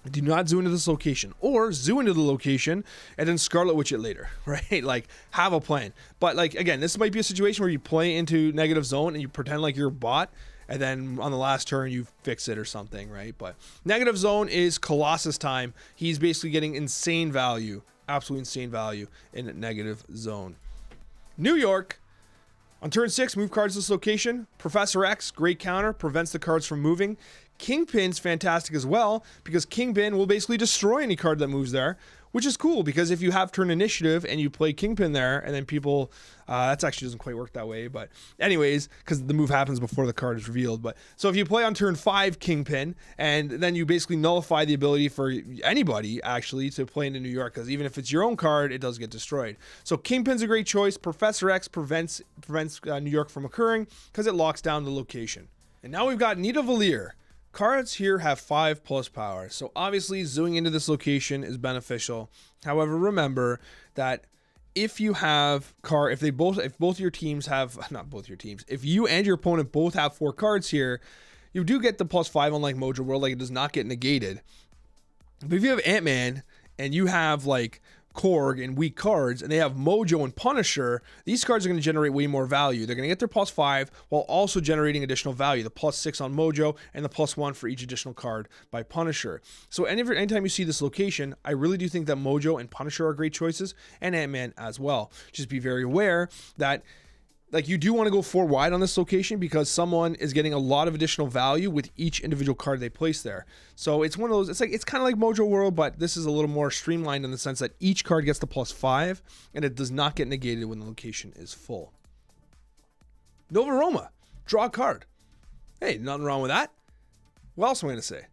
Do not zoo into this location, or zoo into the location and then Scarlet Witch it later, right? Like, have a plan. But like, again, this might be a situation where you play into Negative Zone and you pretend like you're a bot, and then on the last turn you fix it or something, right? But Negative Zone is Colossus time. He's basically getting insane value, absolute insane value in Negative Zone. New York. On turn 6, move cards to this location. Professor X, great counter, prevents the cards from moving. Kingpin's fantastic as well, because Kingpin will basically destroy any card that moves there, which is cool, because if you have turn initiative and you play Kingpin there, and then people, that actually doesn't quite work that way, but anyways, because the move happens before the card is revealed. But so if you play on turn 5 Kingpin, and then you basically nullify the ability for anybody actually to play into New York, because even if it's your own card, it does get destroyed. So Kingpin's a great choice. Professor X prevents New York from occurring because it locks down the location. And now we've got Nidavellir. Cards here have 5+ power, so obviously zooing into this location is beneficial. However, remember that if you have if both your teams have, not both your teams, if you and your opponent both have 4 cards here, you do get the +5 unlike Mojoworld, like it does not get negated. But if you have Ant-Man and you have like Korg and weak cards, and they have Mojo and Punisher, these cards are going to generate way more value. They're going to get their +5 while also generating additional value, the +6 on Mojo and the +1 for each additional card by Punisher. So anytime you see this location, I really do think that Mojo and Punisher are great choices, and Ant-Man as well. Just be very aware that like you do want to go 4 wide on this location, because someone is getting a lot of additional value with each individual card they place there. So it's one of those, it's kind of like Mojoworld, but this is a little more streamlined in the sense that each card gets the +5 and it does not get negated when the location is full. Nova Roma, draw a card. Hey, nothing wrong with that. What else am I going to say?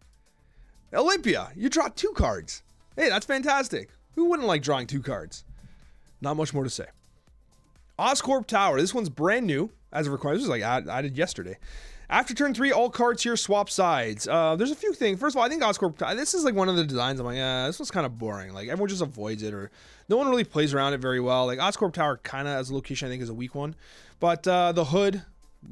Olympia, you draw 2 cards. Hey, that's fantastic. Who wouldn't like drawing 2 cards? Not much more to say. Oscorp Tower. This one's brand new as of recording. This was like added yesterday. After turn 3, all cards here swap sides. There's a few things. First of all, I think Oscorp, this is like one of the designs I'm like, this one's kind of boring. Like everyone just avoids it, or no one really plays around it very well. Like Oscorp Tower kind of as a location I think is a weak one. But the hood,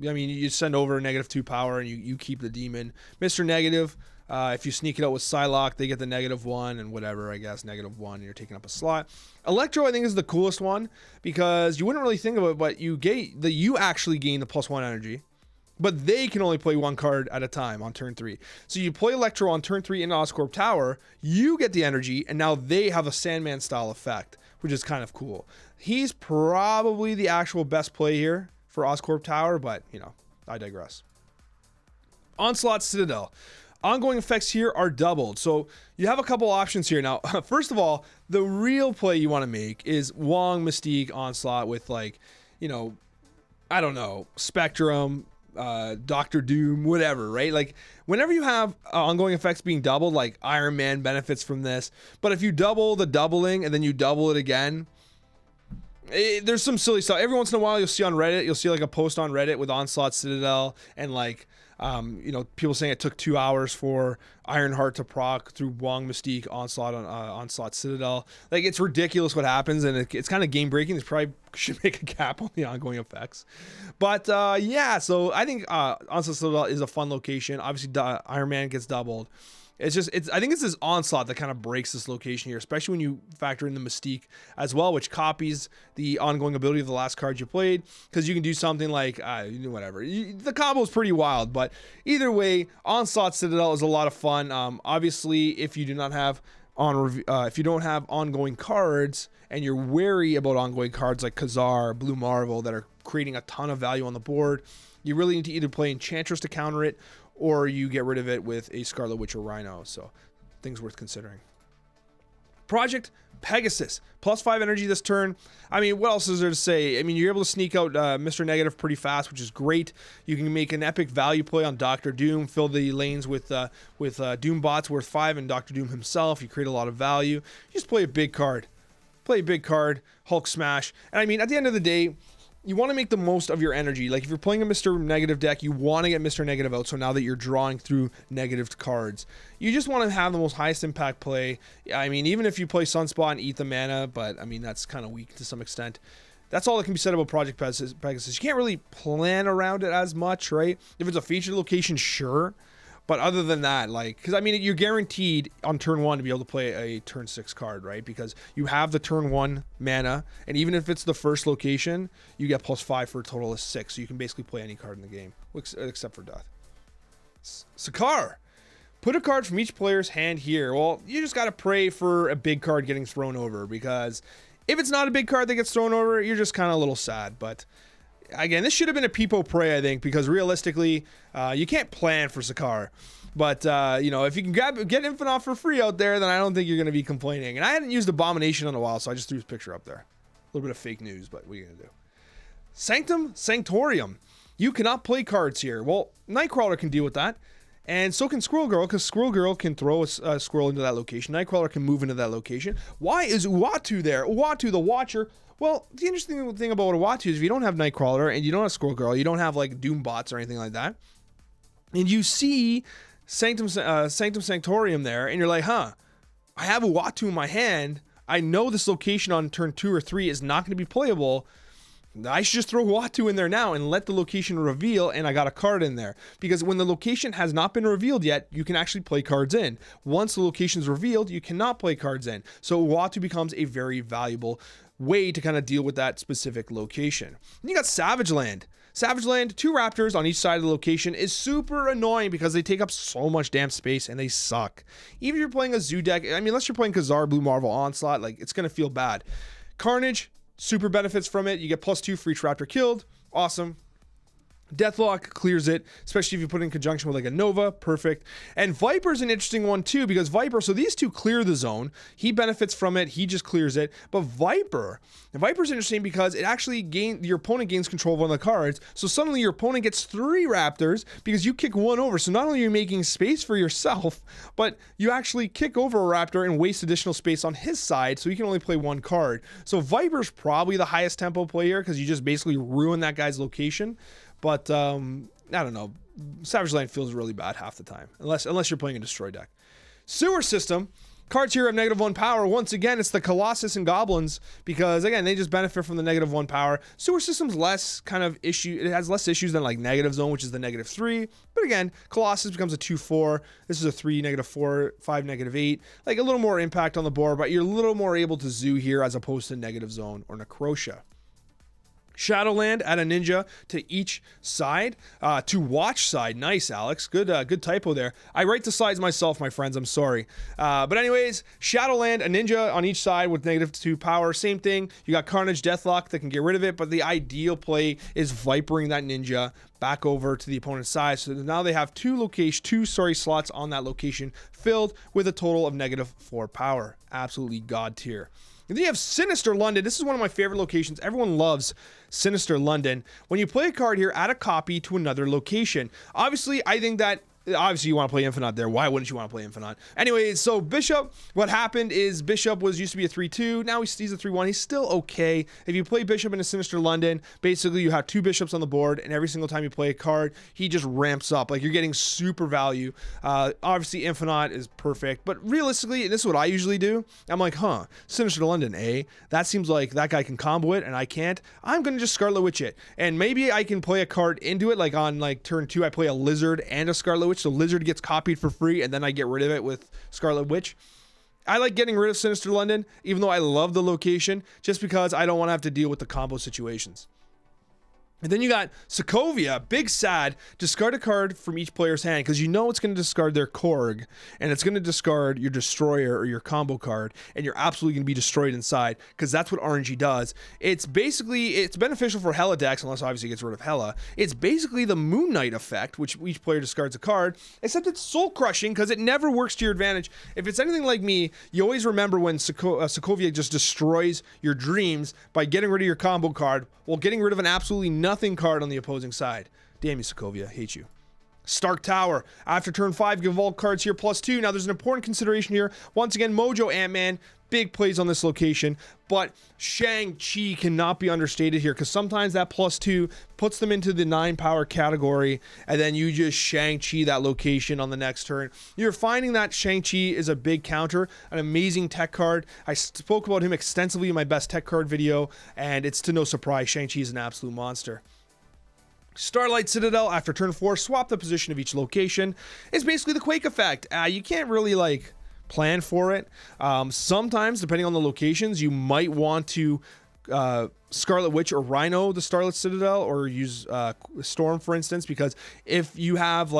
I mean, you send over -2 power and you keep the demon. Mr. Negative, if you sneak it out with Psylocke, they get the -1 and whatever, I guess, -1, and you're taking up a slot. Electro, I think, is the coolest one, because you wouldn't really think of it, but you actually gain the +1 energy, but they can only play 1 card at a time on turn 3. So you play Electro on turn 3 in Oscorp Tower, you get the energy, and now they have a Sandman style effect, which is kind of cool. He's probably the actual best play here for Oscorp Tower, but, you know, I digress. Onslaught Citadel. Ongoing effects here are doubled. So you have a couple options here. Now, first of all, the real play you want to make is Wong, Mystique, Onslaught with, like, you know, I don't know, Spectrum, Doctor Doom, whatever, right? Like, whenever you have ongoing effects being doubled, like Iron Man benefits from this. But if you double the doubling and then you double it again, there's some silly stuff. Every once in a while, you'll see on Reddit, you'll see like a post on Reddit with Onslaught Citadel and like, you know, people saying it took 2 hours for Ironheart to proc through Wong, Mystique, Onslaught on Onslaught Citadel. Like, it's ridiculous what happens, and it's kind of game breaking. This probably should make a cap on the ongoing effects. But yeah, so I think Onslaught Citadel is a fun location. Obviously, Iron Man gets doubled. I think it's this onslaught that kind of breaks this location here, especially when you factor in the mystique as well, which copies the ongoing ability of the last card you played, because you can do something like whatever. The combo is pretty wild, but either way, Onslaught Citadel is a lot of fun. Obviously, if you do not have if you don't have ongoing cards and you're wary about ongoing cards like Khazar, Blue Marvel that are creating a ton of value on the board, you really need to either play Enchantress to counter it, or you get rid of it with a Scarlet Witch or Rhino. So things worth considering. Project Pegasus, +5 energy this turn. I mean, what else is there to say? I mean, you're able to sneak out Mr. Negative pretty fast, which is great. You can make an epic value play on Doctor Doom, fill the lanes with Doom bots worth 5 and Doctor Doom himself. You create a lot of value. You just play a big card. Hulk Smash. And I mean, at the end of the day, you want to make the most of your energy. Like if you're playing a Mr. Negative deck, you want to get Mr. Negative out. So now that you're drawing through negative cards, you just want to have the most highest impact play. I mean, even if you play Sunspot and eat the mana, but I mean, that's kind of weak to some extent. That's all that can be said about Project Pegasus. You can't really plan around it as much, right? If it's a featured location, sure. But other than that, like, because I mean, you're guaranteed on turn 1 to be able to play a turn 6 card, right? Because you have the turn 1 mana, and even if it's the first location, you get +5 for a total of 6. So you can basically play any card in the game, except for death. Sakar. Put a card from each player's hand here. Well, you just got to pray for a big card getting thrown over, because if it's not a big card that gets thrown over, you're just kind of a little sad. But again, this should have been a Peepo Pray, I think, because realistically, you can't plan for Sakar. But, if you can get Infinite for free out there, then I don't think you're going to be complaining. And I hadn't used Abomination in a while, so I just threw his picture up there. A little bit of fake news, but what are you going to do? Sanctum Sanctorum. You cannot play cards here. Well, Nightcrawler can deal with that. And so can Squirrel Girl, because Squirrel Girl can throw a squirrel into that location. Nightcrawler can move into that location. Why is Uatu there? Uatu, the Watcher. Well, the interesting thing about Uatu is if you don't have Nightcrawler and you don't have Squirrel Girl, you don't have like Doom bots or anything like that, and you see Sanctum Sanctorum there, and you're like, I have Uatu in my hand. I know this location on turn 2 or 3 is not going to be playable. I should just throw Uatu in there now and let the location reveal, and I got a card in there. Because when the location has not been revealed yet, you can actually play cards in. Once the location is revealed, you cannot play cards in. So Uatu becomes a very valuable way to kind of deal with that specific location. And you got Savage Land. Savage Land, 2 raptors on each side of the location is super annoying because they take up so much damn space and they suck. Even if you're playing a zoo deck, I mean, unless you're playing Khazar, Blue Marvel, Onslaught, like it's going to feel bad. Carnage, super benefits from it. You get +2 for each raptor killed. Awesome. Deathlock clears it, especially if you put it in conjunction with like a Nova. Perfect. And Viper's an interesting one too, because Viper, so these two clear the zone. He benefits from it. He just clears it. But Viper's interesting because it actually your opponent gains control of one of the cards. So suddenly your opponent gets 3 raptors because you kick one over. So not only are you making space for yourself, but you actually kick over a raptor and waste additional space on his side. So you can only play 1 card. So Viper's probably the highest tempo player because you just basically ruin that guy's location. But I don't know. Savage Land feels really bad half the time, unless you're playing a destroy deck. Sewer System. Cards here have -1 power. Once again, it's the Colossus and Goblins because again they just benefit from the -1 power. Sewer System's less kind of issue. It has less issues than like Negative Zone, which is the -3. But again, Colossus becomes a 2/4. This is a 3 -4, 5 -8. Like a little more impact on the board, but you're a little more able to zoo here as opposed to Negative Zone or Necrotia. Shadowland, add a ninja to each side. To watch side. Nice, Alex. Good typo there. I write the sides myself, my friends. I'm sorry. But anyways, Shadowland, a ninja on each side with -2 power. Same thing. You got Carnage, Deathlock that can get rid of it, but the ideal play is Vipering that ninja back over to the opponent's side. So now they have two slots on that location filled with a total of -4 power. Absolutely god tier. And then you have Sinister London. This is one of my favorite locations. Everyone loves Sinister London. When you play a card here, add a copy to another location. Obviously, I think that obviously you want to play Infinite there. Why wouldn't you want to play Infinite? Anyways, so Bishop, what happened is Bishop used to be a 3/2. Now he's a 3/1. He's still okay. If you play Bishop in a Sinister London, basically you have 2 bishops on the board, and every single time you play a card, he just ramps up. Like you're getting super value. Obviously Infinite is perfect, but realistically, and this is what I usually do. I'm like, Sinister London, that seems like that guy can combo it, and I can't. I'm gonna just Scarlet Witch it, and maybe I can play a card into it. Like on turn 2, I play a Lizard and a Scarlet Witch. Witch, so Lizard gets copied for free, and then I get rid of it with Scarlet Witch. I like getting rid of Sinister London, even though I love the location, just because I don't want to have to deal with the combo situations. And then you got Sokovia, big sad, discard a card from each player's hand, because you know it's going to discard their Korg, and it's going to discard your Destroyer or your combo card, and you're absolutely going to be destroyed inside, because that's what RNG does. It's beneficial for Hala decks, unless obviously it gets rid of Hala. It's basically the Moon Knight effect, which each player discards a card, except it's soul crushing, because it never works to your advantage. If it's anything like me, you always remember when Sokovia just destroys your dreams by getting rid of your combo card, while getting rid of an absolutely nothing card on the opposing side. Damn you, Sokovia. Hate you. Stark Tower. After turn 5, give all cards here +2. Now, there's an important consideration here. Once again, Mojo Ant-Man. Big plays on this location. But Shang-Chi cannot be understated here, because sometimes that +2 puts them into the 9 power category, and then you just Shang-Chi that location on the next turn. You're finding that Shang-Chi is a big counter, an amazing tech card. I spoke about him extensively in my best tech card video, and it's to no surprise, Shang-Chi is an absolute monster. Starlight Citadel, after turn 4, swap the position of each location. It's basically the Quake effect. You can't really plan for it. Sometimes, depending on the locations, you might want to Scarlet Witch or Rhino the Starlight Citadel, or use Storm, for instance, because if you have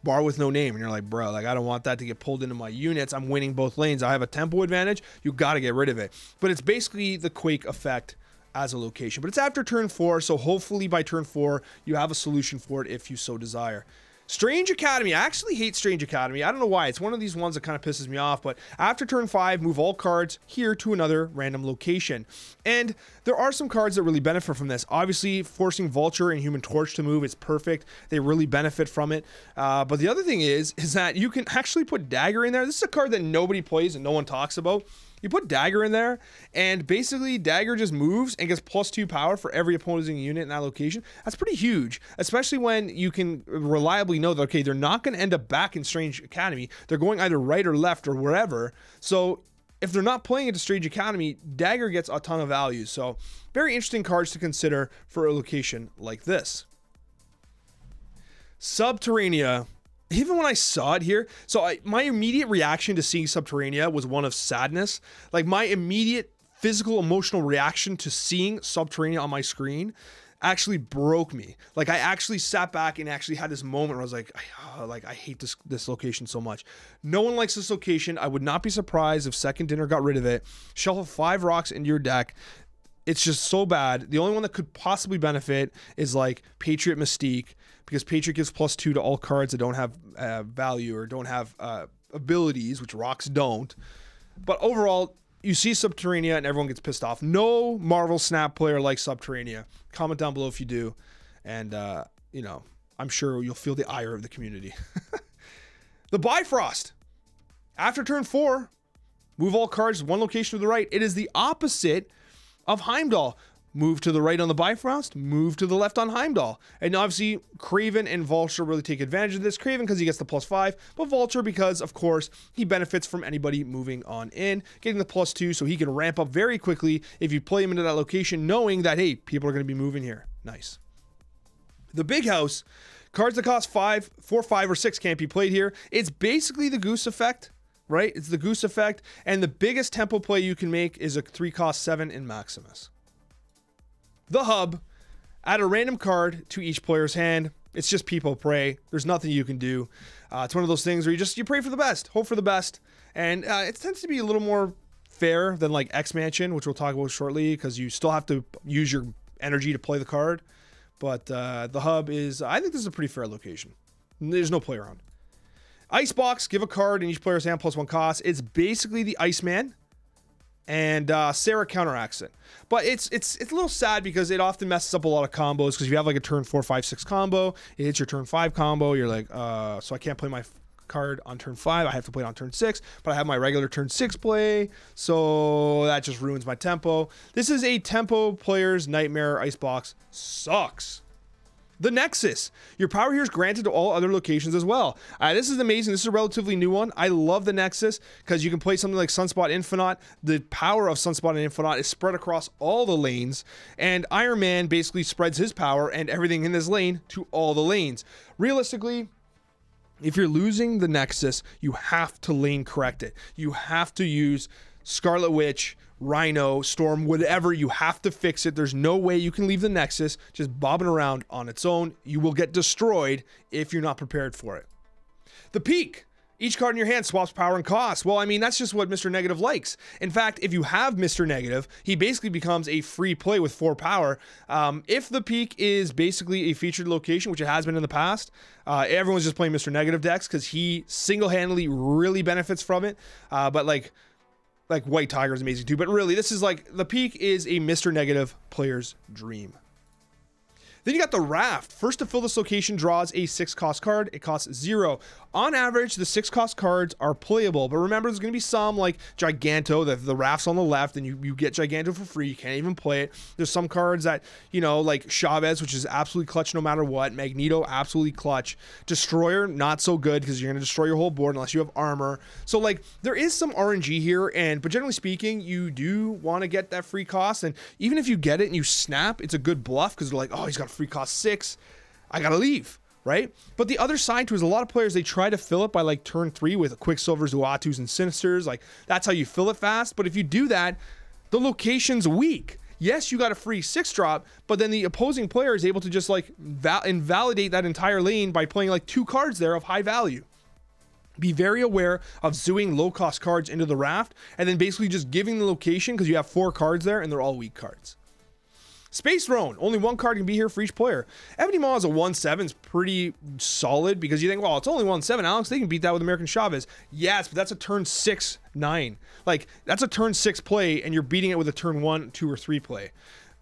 Bar with no name and you're like, bro, I don't want that to get pulled into my units, I'm winning both lanes, I have a tempo advantage, you got to get rid of it. But it's basically the Quake effect as a location, but it's after turn 4, so hopefully by turn 4 you have a solution for it if you so desire. Strange Academy. I actually hate Strange Academy. I don't know why. It's one of these ones that kind of pisses me off, but after turn 5, move all cards here to another random location. And there are some cards that really benefit from this. Obviously, forcing Vulture and Human Torch to move is perfect. They really benefit from it. But the other thing is that you can actually put Dagger in there. This is a card that nobody plays and no one talks about. You put Dagger in there, and basically Dagger just moves and gets +2 power for every opposing unit in that location. That's pretty huge, especially when you can reliably know that, okay, they're not going to end up back in Strange Academy. They're going either right or left or wherever. So if they're not playing into Strange Academy, Dagger gets a ton of value. So very interesting cards to consider for a location like this. Subterranea. Even when I saw it here, my immediate reaction to seeing Subterranea was one of sadness. My immediate physical, emotional reaction to seeing Subterranea on my screen actually broke me. I actually sat back and actually had this moment where I was like, I hate this location so much. No one likes this location. I would not be surprised if Second Dinner got rid of it. Shuffle 5 rocks into your deck. It's just so bad. The only one that could possibly benefit is Patriot Mystique, because Patriot gives +2 to all cards that don't have value or don't have abilities, which rocks don't. But overall, you see Subterranea and everyone gets pissed off. No Marvel Snap player likes Subterranea. Comment down below if you do. And, I'm sure you'll feel the ire of the community. The Bifrost. After turn 4, move all cards one location to the right. It is the opposite of Heimdall. Move to the right on the Bifrost, move to the left on Heimdall. And obviously, Kraven and Vulture really take advantage of this. Kraven because he gets the +5, but Vulture because, of course, he benefits from anybody moving on in, getting the +2 so he can ramp up very quickly if you play him into that location, knowing that, hey, people are going to be moving here. Nice. The Big House. Cards that cost 4, 5, or 6 can't be played here. It's basically the Goose effect, right? It's the Goose effect, and the biggest tempo play you can make is a 3-cost 7 in Maximus. The Hub, add a random card to each player's hand. It's just people pray. There's nothing you can do. It's one of those things where you pray for the best, hope for the best. And it tends to be a little more fair than X Mansion, which we'll talk about shortly, because you still have to use your energy to play the card. But the Hub I think this is a pretty fair location. There's no play around. Icebox, give a card in each player's hand +1 cost. It's basically the Iceman. And Sarah counteracts it. But it's a little sad because it often messes up a lot of combos, because if you have a turn 4, 5, 6 combo, it hits your turn 5 combo, you're so I can't play my card on turn 5, I have to play it on turn 6, but I have my regular turn 6 play, so that just ruins my tempo. This is a tempo player's nightmare. Icebox sucks. The Nexus. Your power here is granted to all other locations as well. This is amazing. This is a relatively new one. I love the Nexus because you can play something like Sunspot Infinite. The power of Sunspot and Infinite is spread across all the lanes, and Iron Man basically spreads his power and everything in this lane to all the lanes. Realistically, If you're losing the Nexus, you have to lane correct it. You have to use Scarlet Witch, Rhino, Storm, whatever. You have to fix it. There's no way you can leave the Nexus just bobbing around on its own. You will get destroyed if you're not prepared for it. The Peak. Each card in your hand swaps power and cost. Well, I mean, that's just what Mr. Negative likes. In fact, if you have Mr. Negative, he basically becomes a free play with 4 power. If the Peak is basically a featured location, which it has been in the past, everyone's just playing Mr. Negative decks because he single-handedly really benefits from it. But like White Tiger is amazing too. But really, this is like, the Peak is a Mr. Negative player's dream. Then you got the Raft. First to fill this location draws a 6-cost card. It costs 0. On average, the 6-cost cards are playable, but remember, there's going to be some like Giganto, the Raft's on the left, and you get Giganto for free. You can't even play it. There's some cards that, you know, like Chavez, which is absolutely clutch no matter what. Magneto, absolutely clutch. Destroyer, not so good because you're going to destroy your whole board unless you have armor. So like, there is some RNG here, but generally speaking, you do want to get that free cost, and even if you get it and you snap, it's a good bluff because they're like, oh, he's got a free cost 6. I got to leave. Right? But the other side to it is a lot of players, they try to fill it by like turn 3 with Quicksilvers, Uatus, and Sinisters. Like, that's how you fill it fast. But if you do that, the location's weak. Yes, you got a free 6-drop, but then the opposing player is able to just like invalidate that entire lane by playing like 2 cards there of high value. Be very aware of zooing low-cost cards into the Raft and then basically just giving the location because you have 4 cards there and they're all weak cards. Space Throne, only 1 card can be here for each player. Ebony Maw is a 1/7, is pretty solid because you think, well, it's only 1/7, Alex, they can beat that with American Chavez. Yes, but that's a turn 6/9. Like, that's a turn 6 play, and you're beating it with a turn 1, 2, or 3 play.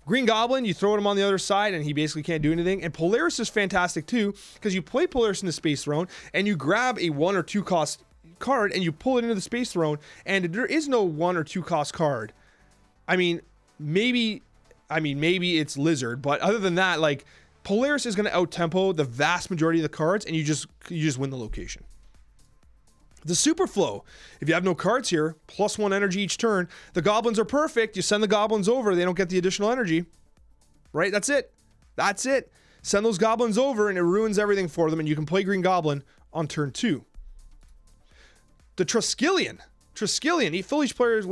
Green Goblin, you throw him on the other side, and he basically can't do anything. And Polaris is fantastic, too, because you play Polaris in the Space Throne, and you grab a 1 or 2 cost card, and you pull it into the Space Throne, and there is no 1 or 2 cost card. I mean, maybe it's Lizard, but other than that, like, Polaris is going to out-tempo the vast majority of the cards, and you just win the location. The Superflow. If you have no cards here, +1 energy each turn. The Goblins are perfect. You send the Goblins over, they don't get the additional energy. Right? That's it. That's it. Send those Goblins over, and it ruins everything for them, and you can play Green Goblin on turn 2. The Triskelion, fill each player's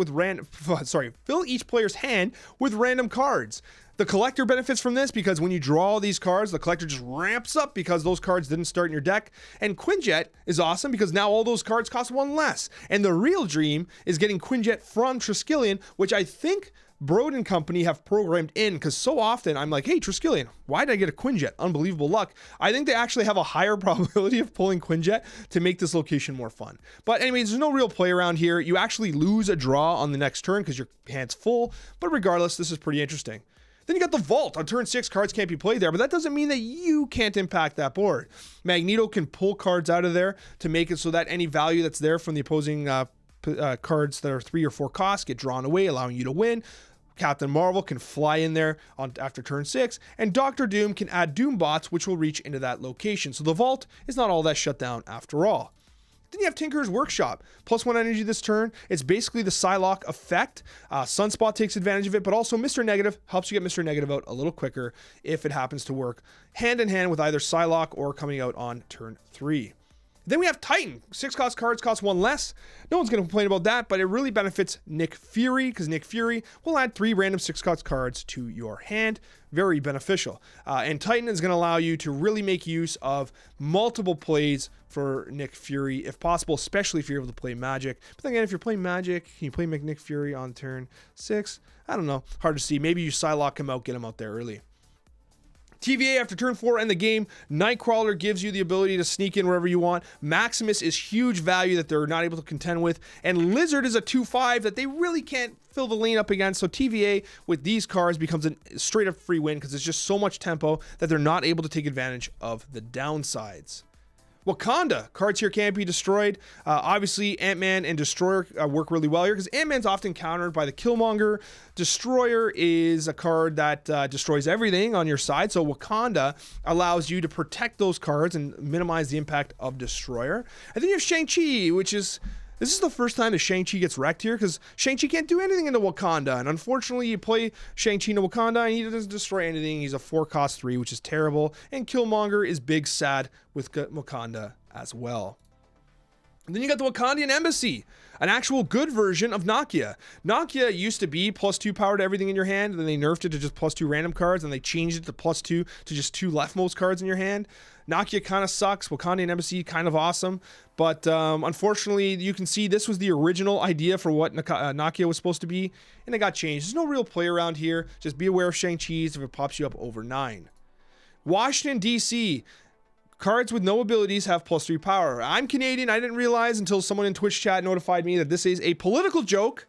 hand with random cards. The collector benefits from this because when you draw all these cards, the collector just ramps up because those cards didn't start in your deck. And Quinjet is awesome because now all those cards cost 1 less. And the real dream is getting Quinjet from Triskelion, which I think Broad and company have programmed in, because so often I'm like, hey, Triskelion, why did I get a Quinjet? Unbelievable luck. I think they actually have a higher probability of pulling Quinjet to make this location more fun. But anyways, there's no real play around here. You actually lose a draw on the next turn because your hand's full. But regardless, this is pretty interesting. Then you got the Vault. On turn 6, cards can't be played there, but that doesn't mean that you can't impact that board. Magneto can pull cards out of there to make it so that any value that's there from the opposing cards that are 3 or 4 costs get drawn away, allowing you to win. Captain Marvel can fly in there after turn 6, and Doctor Doom can add Doom bots, which will reach into that location. So the Vault is not all that shut down after all. Then you have Tinker's Workshop. +1 energy this turn. It's basically the Psylocke effect. Sunspot takes advantage of it, but also Mr. Negative helps you get Mr. Negative out a little quicker if it happens to work hand in hand with either Psylocke or coming out on turn 3. Then we have Titan. 6 cost cards cost 1 less. No one's going to complain about that, but it really benefits Nick Fury because Nick Fury will add 3 random 6 cost cards to your hand. Very beneficial. And Titan is going to allow you to really make use of multiple plays for Nick Fury, if possible, especially if you're able to play Magic. But then again, if you're playing Magic, can you play Nick Fury on turn 6? I don't know. Hard to see. Maybe you Psylocke him out, get him out there early. TVA after turn 4 end the game. Nightcrawler gives you the ability to sneak in wherever you want. Maximus is huge value that they're not able to contend with. And Lizard is a 2/5 that they really can't fill the lane up against. So TVA with these cards becomes a straight up free win because it's just so much tempo that they're not able to take advantage of the downsides. Wakanda, cards here can't be destroyed. Obviously, Ant-Man and Destroyer work really well here because Ant-Man's often countered by the Killmonger. Destroyer is a card that destroys everything on your side, so Wakanda allows you to protect those cards and minimize the impact of Destroyer. And then you have Shang-Chi, which is... This is the first time that Shang-Chi gets wrecked here because Shang-Chi can't do anything into Wakanda. And unfortunately, you play Shang-Chi into Wakanda and he doesn't destroy anything. He's a 4 cost 3, which is terrible. And Killmonger is big sad with Wakanda as well. And then you got the Wakandan Embassy, an actual good version of Knowhere. Knowhere used to be +2 power to everything in your hand, and then they nerfed it to just +2 random cards, and they changed it to +2 to just 2 leftmost cards in your hand. Knowhere kind of sucks. Wakandan Embassy kind of awesome, but unfortunately, you can see this was the original idea for what Knowhere was supposed to be, and it got changed. There's no real play around here. Just be aware of Shang-Chi's if it pops you up over 9. Washington, D.C., cards with no abilities have +3 power. I'm Canadian. I didn't realize until someone in Twitch chat notified me that this is a political joke.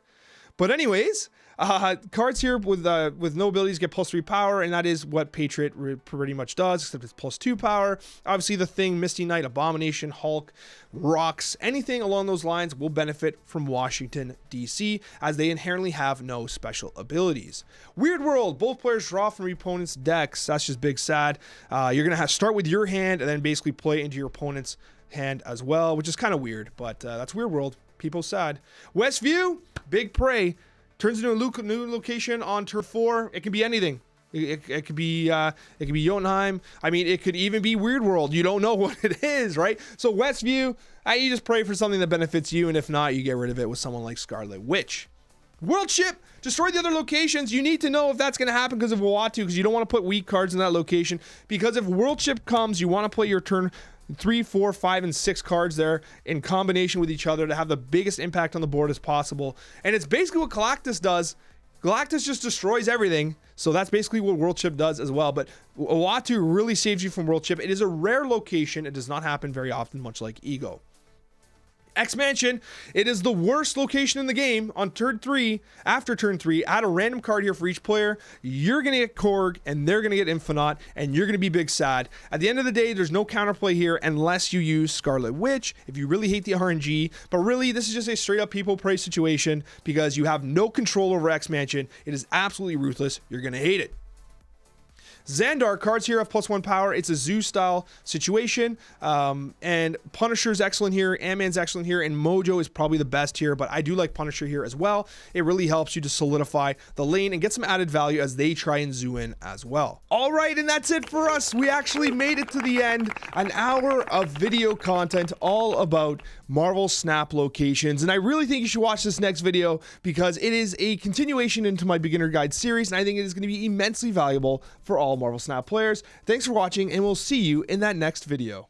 But anyways, cards here with no abilities get +3 power, and that is what Patriot pretty much does, except it's +2 power. Obviously, the Thing, Misty Knight, Abomination, Hulk, Rocks, anything along those lines will benefit from Washington, D.C., as they inherently have no special abilities. Weird World, both players draw from your opponent's decks. That's just big sad. You're going to start with your hand and then basically play into your opponent's hand as well, which is kind of weird, but that's Weird World. People sad. Westview, big prey. Turns into a new location on Turf 4. It can be anything. It could be Jotunheim. I mean, it could even be Weird World. You don't know what it is, right? So Westview, you just pray for something that benefits you, and if not, you get rid of it with someone like Scarlet Witch. World Ship, destroy the other locations. You need to know if that's going to happen because of Watu, because you don't want to put weak cards in that location. Because if World Ship comes, you want to play your turn 3, 4, 5, and 6 cards there in combination with each other to have the biggest impact on the board as possible. And it's basically what Galactus does. Galactus just destroys everything, so that's basically what World Ship does as well. But Watu really saves you from World Ship. It is a rare location. It does not happen very often, much like Ego. X-Mansion, it is the worst location in the game on turn 3. After turn 3, add a random card here for each player. You're going to get Korg, and they're going to get Infinite, and you're going to be big sad. At the end of the day, there's no counterplay here unless you use Scarlet Witch, if you really hate the RNG. But really, this is just a straight-up people prey situation because you have no control over X-Mansion. It is absolutely ruthless. You're going to hate it. Xandar, cards here have +1 power. It's a zoo-style situation, and Punisher's excellent here, Ant-Man's excellent here, and Mojo is probably the best here, but I do like Punisher here as well. It really helps you to solidify the lane and get some added value as they try and zoo in as well. All right, and that's it for us. We actually made it to the end. An hour of video content all about Marvel Snap locations, and I really think you should watch this next video because it is a continuation into my beginner guide series, and I think it is going to be immensely valuable for all Marvel Snap players. Thanks for watching, and we'll see you in that next video.